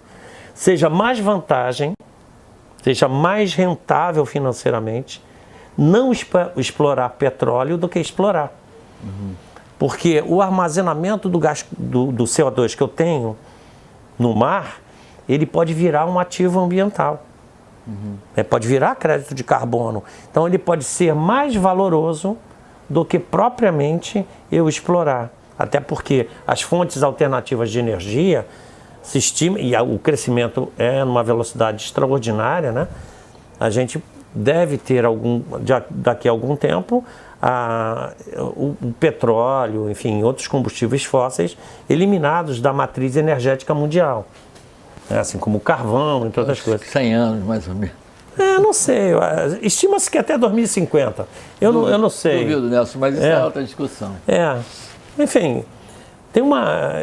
seja mais vantagem, seja mais rentável financeiramente não explorar petróleo do que explorar. Porque o armazenamento do gás do CO2 que eu tenho no mar, ele pode virar um ativo ambiental. Pode virar crédito de carbono. Então ele pode ser mais valoroso do que propriamente eu explorar. Até porque as fontes alternativas de energia se estima, e o crescimento é numa velocidade extraordinária, né? A gente deve ter daqui a algum tempo o petróleo, enfim, outros combustíveis fósseis eliminados da matriz energética mundial. Assim como o carvão, entre outras coisas. 100 anos, mais ou menos. Não sei. Estima-se que até 2050. Eu não sei. Duvido, Nelson, mas isso é outra discussão. Enfim, tem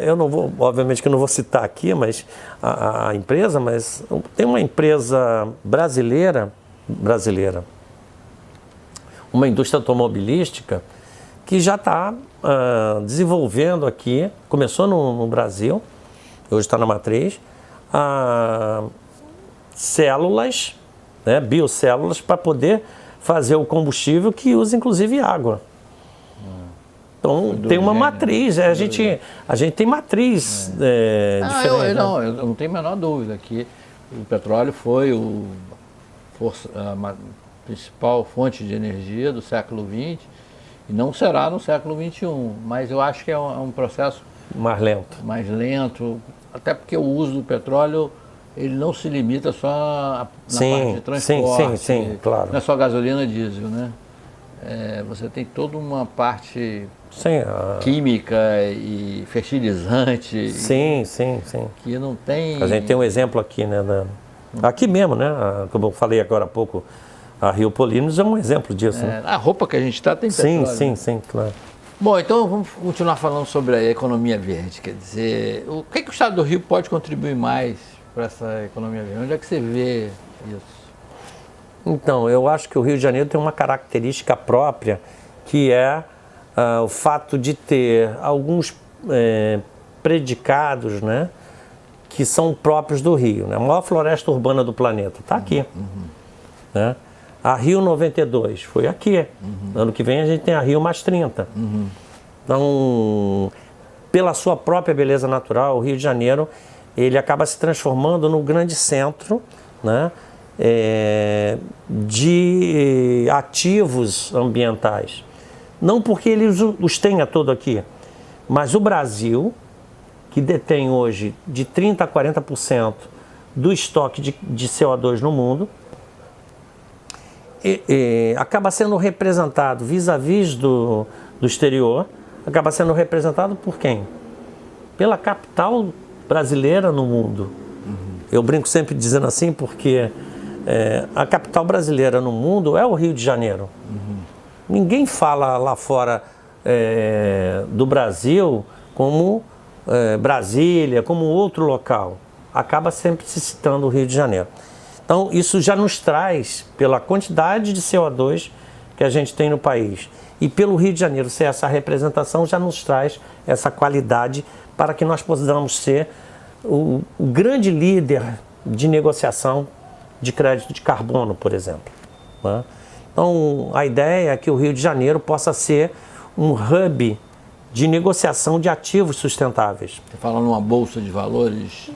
eu não vou, obviamente que eu não vou citar aqui, mas a empresa, mas tem uma empresa brasileira, uma indústria automobilística que já está desenvolvendo aqui, começou no Brasil, hoje está na matriz, células, né, biocélulas, para poder fazer o combustível que usa inclusive água. Então tem uma matriz, a gente tem matriz diferente. Eu não tenho a menor dúvida que o petróleo foi a principal fonte de energia do século XX e não será no século XXI, mas eu acho que é um processo mais lento, até porque o uso do petróleo ele não se limita só na parte de transporte, sim, claro. Não é só gasolina e diesel, né? Você tem toda uma parte química e fertilizante. Sim. Que não tem... A gente tem um exemplo aqui, né? Aqui mesmo, né? Como eu falei agora há pouco, a Rio Polinos é um exemplo disso. Né? A roupa que a gente está tem petróleo. Sim, claro. Bom, então vamos continuar falando sobre a economia verde. Quer dizer, o que o Estado do Rio pode contribuir mais para essa economia verde? Onde é que você vê isso? Então, eu acho que o Rio de Janeiro tem uma característica própria, que é o fato de ter alguns predicados, né, que são próprios do Rio. Né? A maior floresta urbana do planeta está aqui. Né? A Rio 92 foi aqui. Ano que vem a gente tem a Rio mais 30. Então, pela sua própria beleza natural, o Rio de Janeiro ele acaba se transformando no grande centro, né, de ativos ambientais. não porque ele os tenha todo aqui, mas o Brasil, que detém hoje de 30% a 40% do estoque de CO2 no mundo, acaba sendo representado vis-à-vis do exterior, acaba sendo representado por quem? Pela capital brasileira no mundo. Eu brinco sempre dizendo assim porque a capital brasileira no mundo é o Rio de Janeiro. Ninguém fala lá fora do Brasil como Brasília, como outro local. Acaba sempre se citando o Rio de Janeiro. Então, isso já nos traz, pela quantidade de CO2 que a gente tem no país e pelo Rio de Janeiro ser essa representação, já nos traz essa qualidade para que nós possamos ser o grande líder de negociação de crédito de carbono, por exemplo. Né? Então, a ideia é que o Rio de Janeiro possa ser um hub de negociação de ativos sustentáveis. Você fala numa bolsa de valores?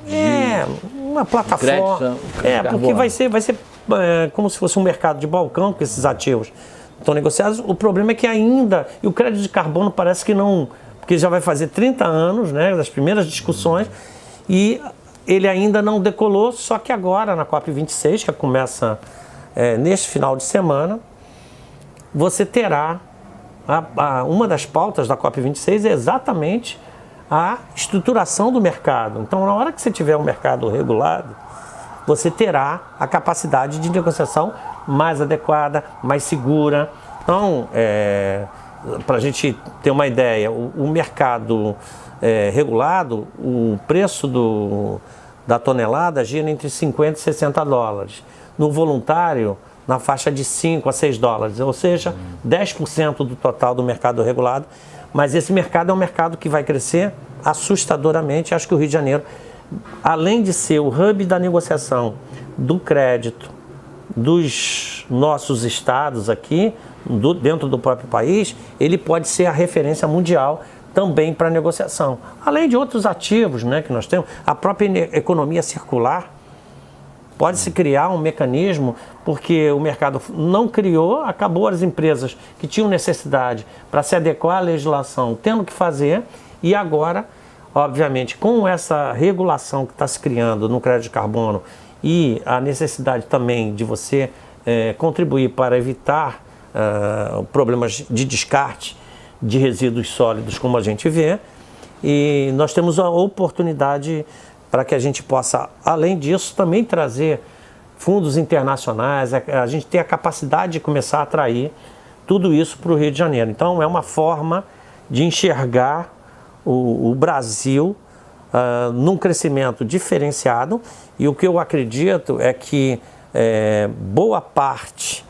Uma plataforma. Porque vai ser como se fosse um mercado de balcão com esses ativos estão negociados. O problema é que ainda, e o crédito de carbono parece que não, porque já vai fazer 30 anos, né, das primeiras discussões, e ele ainda não decolou, só que agora, na COP26, que começa neste final de semana, você terá uma das pautas da COP26 é exatamente a estruturação do mercado. Então, na hora que você tiver um mercado regulado, você terá a capacidade de negociação mais adequada, mais segura. Então, para a gente ter uma ideia, o mercado regulado, o preço da tonelada gira entre 50 e 60 dólares. No voluntário, na faixa de 5 a 6 dólares, ou seja, 10% do total do mercado regulado. Mas esse mercado é um mercado que vai crescer assustadoramente. Acho que o Rio de Janeiro, além de ser o hub da negociação do crédito dos nossos estados aqui, dentro do próprio país, ele pode ser a referência mundial também para negociação. Além de outros ativos, né, que nós temos, a própria economia circular, pode-se criar um mecanismo, porque o mercado não criou, acabou as empresas que tinham necessidade para se adequar à legislação, tendo que fazer, e agora, obviamente, com essa regulação que está se criando no crédito de carbono e a necessidade também de você contribuir para evitar problemas de descarte de resíduos sólidos, como a gente vê, e nós temos a oportunidade para que a gente possa, além disso, também trazer fundos internacionais, a gente ter a capacidade de começar a atrair tudo isso para o Rio de Janeiro. Então, é uma forma de enxergar o Brasil num crescimento diferenciado, e o que eu acredito é que boa parte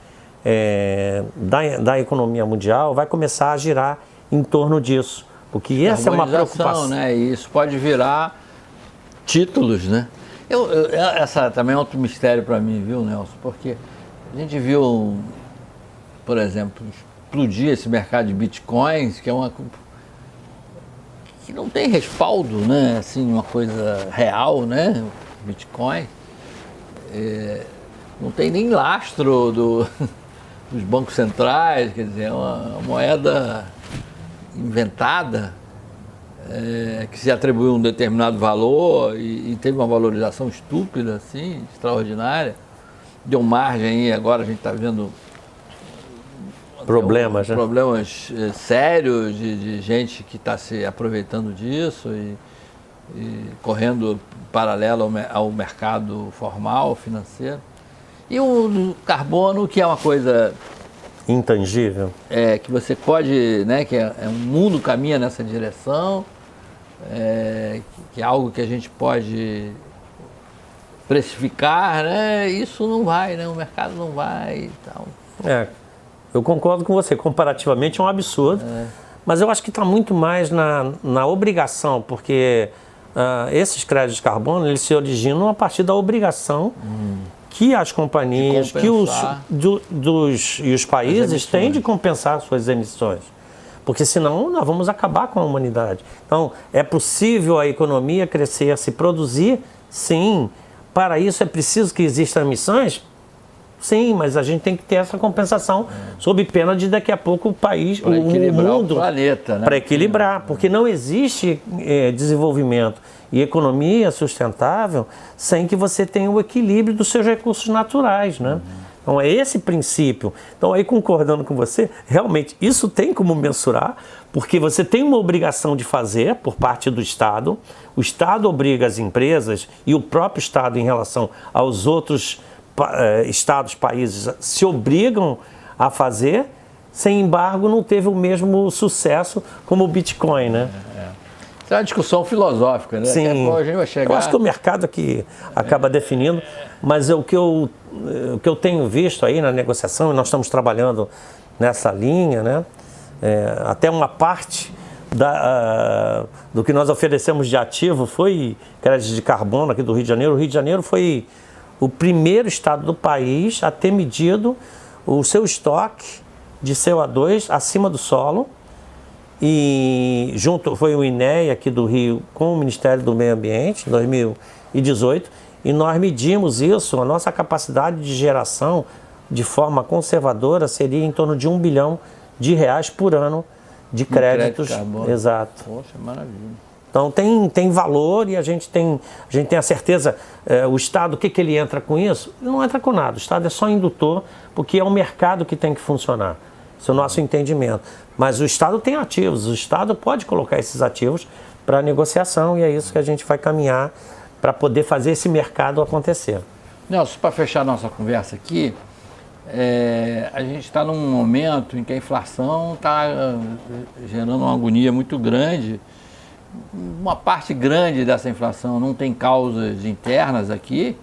da economia mundial vai começar a girar em torno disso, porque essa é uma preocupação. Né? E isso pode virar títulos, né? Essa também é outro mistério para mim, viu, Nelson? Porque a gente viu, por exemplo, explodir esse mercado de bitcoins, que é que não tem respaldo, né? Assim, uma coisa real, né? Bitcoin. Não tem nem lastro dos bancos centrais, quer dizer, é uma moeda inventada, que se atribuiu um determinado valor e teve uma valorização estúpida, assim, extraordinária. Deu margem e agora a gente está vendo problemas, né? Problemas sérios de gente que está se aproveitando disso e correndo paralelo ao mercado formal, financeiro. E o carbono, que é uma coisa intangível, que você pode, né, que um mundo caminha nessa direção, que é algo que a gente pode precificar, né? Isso não vai, né? O mercado não vai e tal. Eu concordo com você, comparativamente é um absurdo, mas eu acho que está muito mais na obrigação, porque esses créditos de carbono, eles se originam a partir da obrigação que as companhias, que os países têm de compensar suas emissões. Porque senão nós vamos acabar com a humanidade. Então, é possível a economia crescer, se produzir? Sim. Para isso é preciso que existam emissões? Sim, mas a gente tem que ter essa compensação sob pena de daqui a pouco o país, o mundo... o planeta, né? Para equilibrar, porque não existe desenvolvimento e economia sustentável sem que você tenha o equilíbrio dos seus recursos naturais, né? Então é esse princípio. Então aí concordando com você, realmente isso tem como mensurar, porque você tem uma obrigação de fazer por parte do Estado, o Estado obriga as empresas e o próprio Estado em relação aos outros estados, países, se obrigam a fazer, sem embargo não teve o mesmo sucesso como o Bitcoin, né? Isso é uma discussão filosófica, né? Sim, a gente vai chegar... eu acho que o mercado aqui acaba definindo, mas o que eu tenho visto aí na negociação, e nós estamos trabalhando nessa linha, né? Até uma parte do que nós oferecemos de ativo foi crédito de carbono aqui do Rio de Janeiro. O Rio de Janeiro foi o primeiro estado do país a ter medido o seu estoque de CO2 acima do solo, e junto foi o INEA aqui do Rio com o Ministério do Meio Ambiente em 2018, e nós medimos isso. A nossa capacidade de geração de forma conservadora seria em torno de R$1 bilhão por ano de créditos. Exato. Poxa, maravilha. Então tem valor, e a gente tem a certeza, o Estado, o que ele entra com isso? Ele não entra com nada, o Estado é só indutor, porque é o mercado que tem que funcionar. Esse é o nosso entendimento. Mas o Estado tem ativos, o Estado pode colocar esses ativos para negociação, e é isso que a gente vai caminhar para poder fazer esse mercado acontecer. Nelson, para fechar nossa conversa aqui, a gente está num momento em que a inflação está gerando uma agonia muito grande. Uma parte grande dessa inflação não tem causas internas aqui,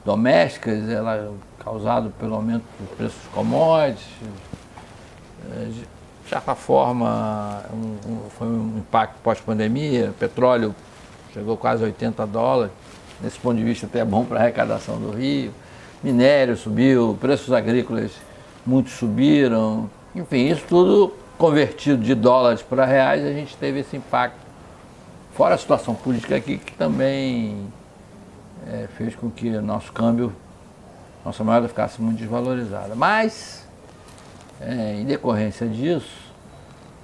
domésticas, ela é causada pelo aumento dos preços dos commodities. De certa forma, foi um impacto pós-pandemia, petróleo chegou quase a $80, nesse ponto de vista até é bom para a arrecadação do Rio, minério subiu, preços agrícolas muitos subiram, enfim, isso tudo convertido de dólares para reais, a gente teve esse impacto. Fora a situação política aqui, que também fez com que o nosso câmbio, nossa moeda ficasse muito desvalorizada. Mas, em decorrência disso,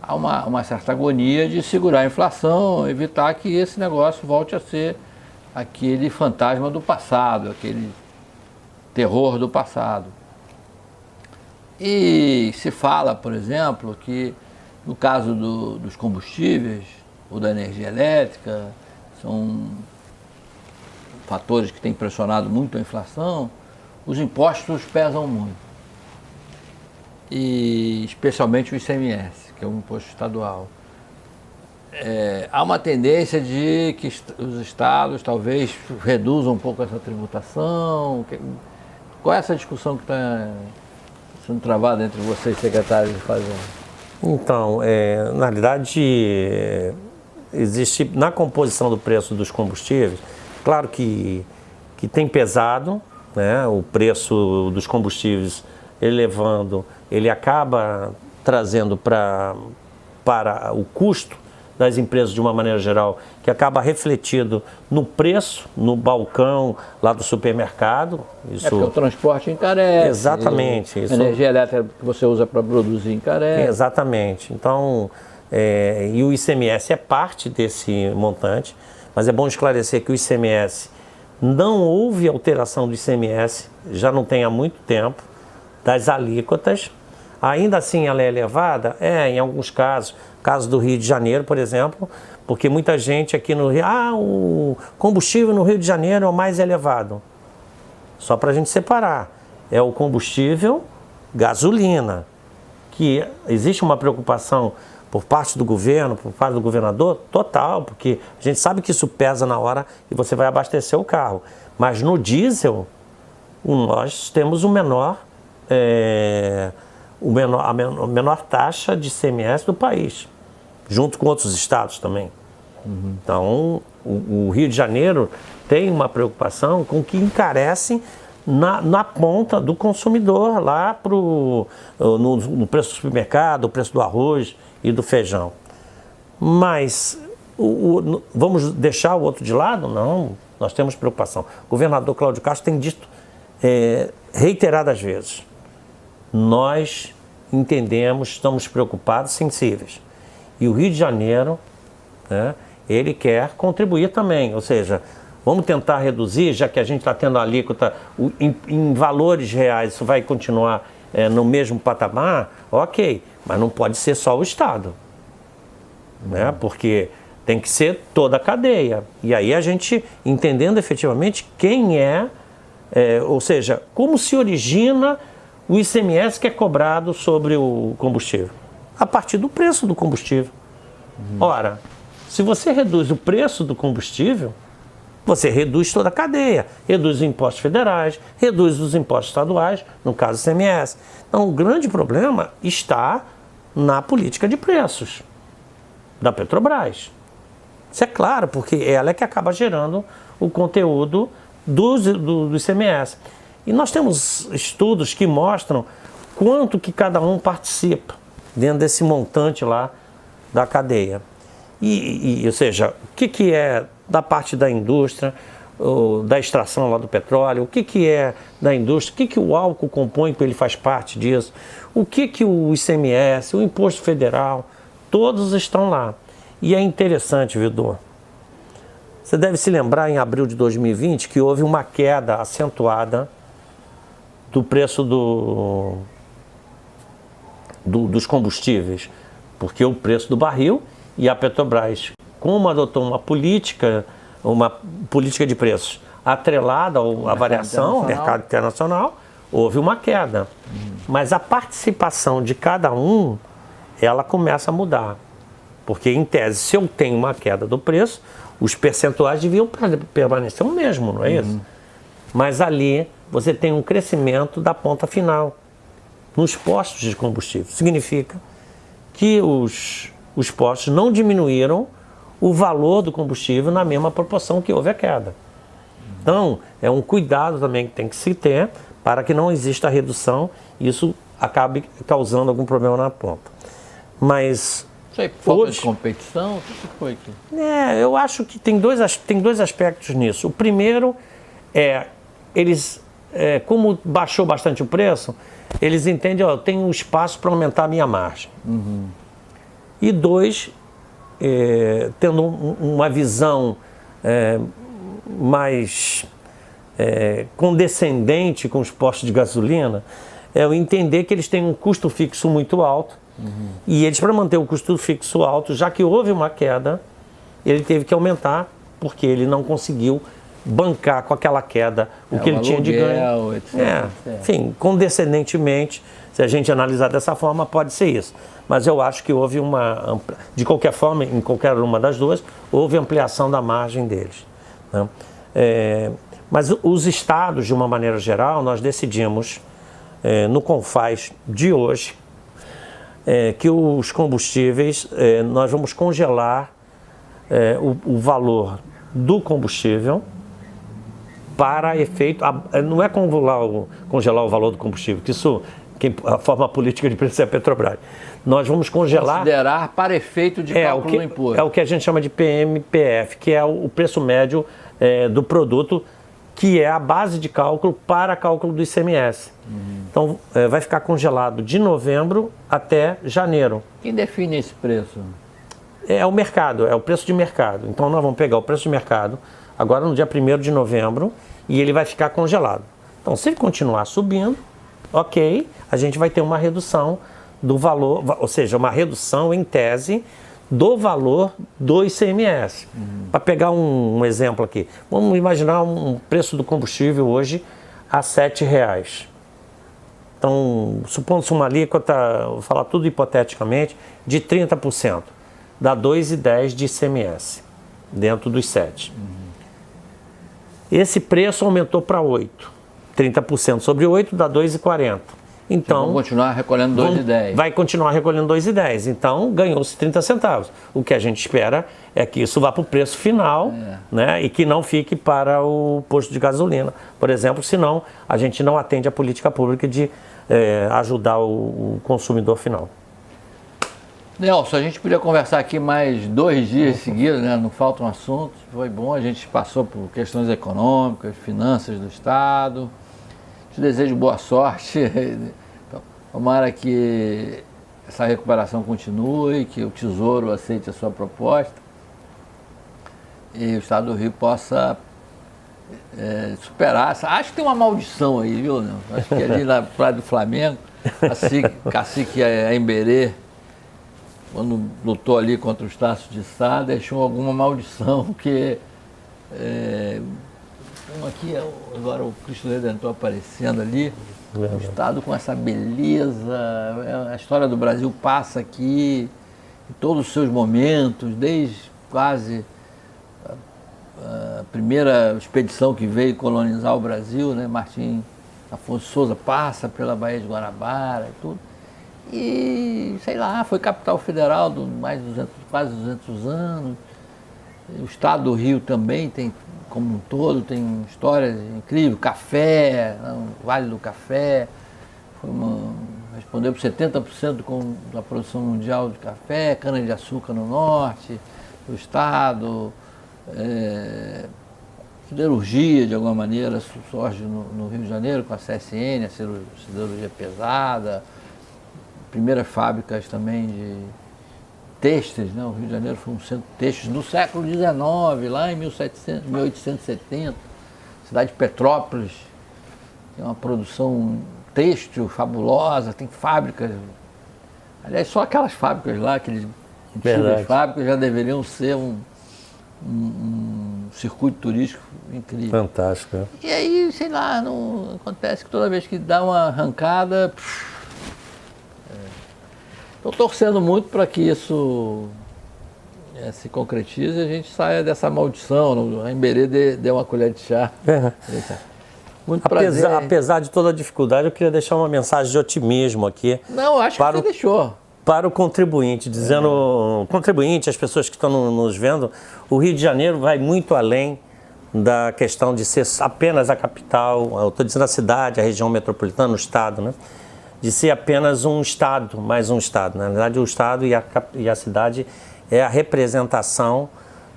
há uma certa agonia de segurar a inflação, evitar que esse negócio volte a ser aquele fantasma do passado, aquele terror do passado. E se fala, por exemplo, que no caso dos combustíveis, ou da energia elétrica, são fatores que têm pressionado muito a inflação, os impostos pesam muito. E especialmente o ICMS, que é um imposto estadual. Há uma tendência de que os estados talvez reduzam um pouco essa tributação. Qual é essa discussão que está sendo travada entre vocês, secretários de Fazenda? Então, na realidade, existe na composição do preço dos combustíveis, claro que tem pesado, né? O preço dos combustíveis elevando, ele acaba trazendo para o custo das empresas de uma maneira geral, que acaba refletido no preço, no balcão lá do supermercado. Isso... porque o transporte encarece. Exatamente. A energia elétrica que você usa para produzir encarece. Exatamente. Então, e o ICMS é parte desse montante, mas é bom esclarecer que o ICMS, não houve alteração do ICMS, já não tem há muito tempo, das alíquotas. Ainda assim ela é elevada? Em alguns casos. Caso do Rio de Janeiro, por exemplo, porque muita gente aqui no Rio, o combustível no Rio de Janeiro é o mais elevado. Só para a gente separar, é o combustível gasolina, que existe uma preocupação por parte do governo, por parte do governador, total, porque a gente sabe que isso pesa na hora que você vai abastecer o carro. Mas no diesel, nós temos a menor taxa de ICMS do país, junto com outros estados também. Então, o Rio de Janeiro tem uma preocupação com o que encarece na ponta do consumidor, lá no preço do supermercado, o preço do arroz e do feijão. Mas vamos deixar o outro de lado? Não, nós temos preocupação. O governador Cláudio Castro tem dito reiteradas vezes, nós entendemos, estamos preocupados, sensíveis. E o Rio de Janeiro, né, ele quer contribuir também, ou seja, vamos tentar reduzir, já que a gente está tendo a alíquota em valores reais, isso vai continuar no mesmo patamar, ok, mas não pode ser só o Estado, né, porque tem que ser toda a cadeia. E aí a gente entendendo efetivamente quem ou seja, como se origina o ICMS que é cobrado sobre o combustível? A partir do preço do combustível. Ora, se você reduz o preço do combustível, você reduz toda a cadeia, reduz os impostos federais, reduz os impostos estaduais, no caso do ICMS. Então, o grande problema está na política de preços da Petrobras. Isso é claro, porque ela é que acaba gerando o conteúdo do ICMS. E nós temos estudos que mostram quanto que cada um participa dentro desse montante lá da cadeia. Ou seja, o que é da parte da indústria, da extração lá do petróleo, o que é da indústria, o que o álcool compõe, porque ele faz parte disso, o que o ICMS, o Imposto Federal, todos estão lá. E é interessante, Vidor, você deve se lembrar em abril de 2020 que houve uma queda acentuada do preço dos combustíveis, porque o preço do barril e a Petrobras, como adotou uma política de preços atrelada à variação do mercado internacional, houve uma queda. Mas a participação de cada um, ela começa a mudar. Porque, em tese, se eu tenho uma queda do preço, os percentuais deviam permanecer o mesmo, não é isso? Mas ali você tem um crescimento da ponta final nos postos de combustível. Significa que os postos não diminuíram o valor do combustível na mesma proporção que houve a queda. Então, é um cuidado também que tem que se ter para que não exista redução e isso acabe causando algum problema na ponta. Mas falta de competição? O que foi aqui? Eu acho que tem dois aspectos nisso. O primeiro eles, como baixou bastante o preço, eles entendem, eu tenho um espaço para aumentar a minha margem. E dois, tendo uma visão mais condescendente com os postos de gasolina, é o entender que eles têm um custo fixo muito alto. E eles, para manter o custo fixo alto, já que houve uma queda, ele teve que aumentar, porque ele não conseguiu bancar com aquela queda o que ele tinha de ganho. Etc. Enfim, condescendentemente, se a gente analisar dessa forma, pode ser isso. Mas eu acho que houve de qualquer forma, em qualquer uma das duas, houve ampliação da margem deles, né? Mas os estados, de uma maneira geral, nós decidimos, no CONFAZ de hoje, que os combustíveis, nós vamos congelar o valor do combustível para efeito... Não é congelar o valor do combustível, que isso, a forma política de preço é a Petrobras. Nós vamos congelar... Considerar para efeito de cálculo do imposto. É o que a gente chama de PMPF, que é o preço médio do produto, que é a base de cálculo para cálculo do ICMS. Então, vai ficar congelado de novembro até janeiro. Quem define esse preço? É o mercado, é o preço de mercado. Então, nós vamos pegar o preço de mercado agora no dia 1º de novembro e ele vai ficar congelado. Então, se ele continuar subindo, ok, a gente vai ter uma redução do valor, ou seja, uma redução em tese do valor do ICMS. Para pegar um exemplo aqui, vamos imaginar um preço do combustível hoje a R$ 7,00. Então, supondo-se uma alíquota, vou falar tudo hipoteticamente, de 30%, dá 2,10 de ICMS, dentro dos 7. Esse preço aumentou para 8. 30% sobre 8 dá 2,40. Então, vamos continuar recolhendo 2,10. Vai continuar recolhendo 2,10. Então, ganhou-se 30 centavos. O que a gente espera é que isso vá para o preço final, né, e que não fique para o posto de gasolina, por exemplo, senão a gente não atende a política pública de ajudar o consumidor final. Nelson, a gente podia conversar aqui mais 2 dias seguidos, né? Não faltam assuntos. Foi bom, a gente passou por questões econômicas, finanças do Estado. Te desejo boa sorte. Então, tomara que essa recuperação continue, que o Tesouro aceite a sua proposta e o Estado do Rio possa superar. Acho que tem uma maldição aí, viu, né? Acho que ali na Praia do Flamengo, cacique Emberê, quando lutou ali contra os Taços de Sá, deixou alguma maldição, porque aqui agora o Cristo Redentor aparecendo ali, o Estado com essa beleza, a história do Brasil passa aqui, em todos os seus momentos, desde quase a primeira expedição que veio colonizar o Brasil, né? Martim Afonso Souza passa pela Baía de Guanabara e tudo. E, sei lá, foi capital federal de quase 200 anos. O Estado do Rio também tem, como um todo, tem histórias incríveis. Café, o Vale do Café, respondeu por 70% da produção mundial de café, cana-de-açúcar no norte do estado. Siderurgia, de alguma maneira, surge no Rio de Janeiro com a CSN, a siderurgia pesada, primeiras fábricas também de têxteis, né? O Rio de Janeiro foi um centro de têxteis no século XIX, lá em 1870, cidade de Petrópolis, tem uma produção têxtil fabulosa, tem fábricas, aliás, só aquelas fábricas lá, aqueles antigas fábricas já deveriam ser um circuito turístico incrível. Fantástico. E aí, sei lá, acontece que toda vez que dá uma arrancada... Estou torcendo muito para que isso se concretize e a gente saia dessa maldição. A Emberê dê uma colher de chá. Muito prazer. Apesar de toda a dificuldade, eu queria deixar uma mensagem de otimismo aqui. Não, acho que você deixou. Para o contribuinte, dizendo, contribuinte, as pessoas que estão nos vendo, o Rio de Janeiro vai muito além da questão de ser apenas a capital, eu estou dizendo a cidade, a região metropolitana, o estado, né? De ser apenas um estado, mais um estado. Na verdade, o estado e a cidade é a representação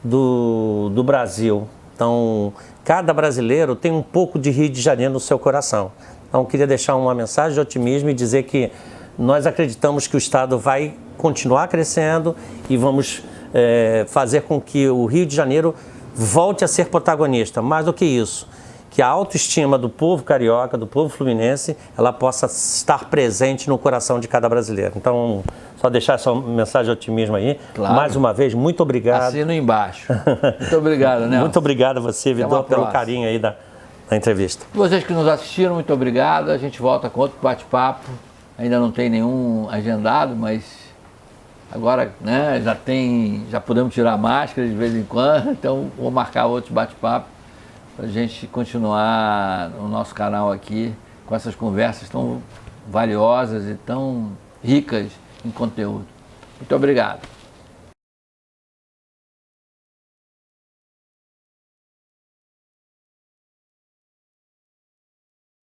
do Brasil. Então, cada brasileiro tem um pouco de Rio de Janeiro no seu coração. Então, eu queria deixar uma mensagem de otimismo e dizer que nós acreditamos que o estado vai continuar crescendo e vamos fazer com que o Rio de Janeiro volte a ser protagonista. Mais do que isso, que a autoestima do povo carioca, do povo fluminense, ela possa estar presente no coração de cada brasileiro. Então, só deixar essa mensagem de otimismo aí. Claro. Mais uma vez, muito obrigado. Assino embaixo. Muito obrigado, Nelson. Muito obrigado a você, Vidor, pelo carinho aí da entrevista. Vocês que nos assistiram, muito obrigado. A gente volta com outro bate-papo. Ainda não tem nenhum agendado, mas agora, né, já podemos tirar a máscara de vez em quando, então vou marcar outro bate-papo para a gente continuar no nosso canal aqui com essas conversas tão valiosas e tão ricas em conteúdo. Muito obrigado.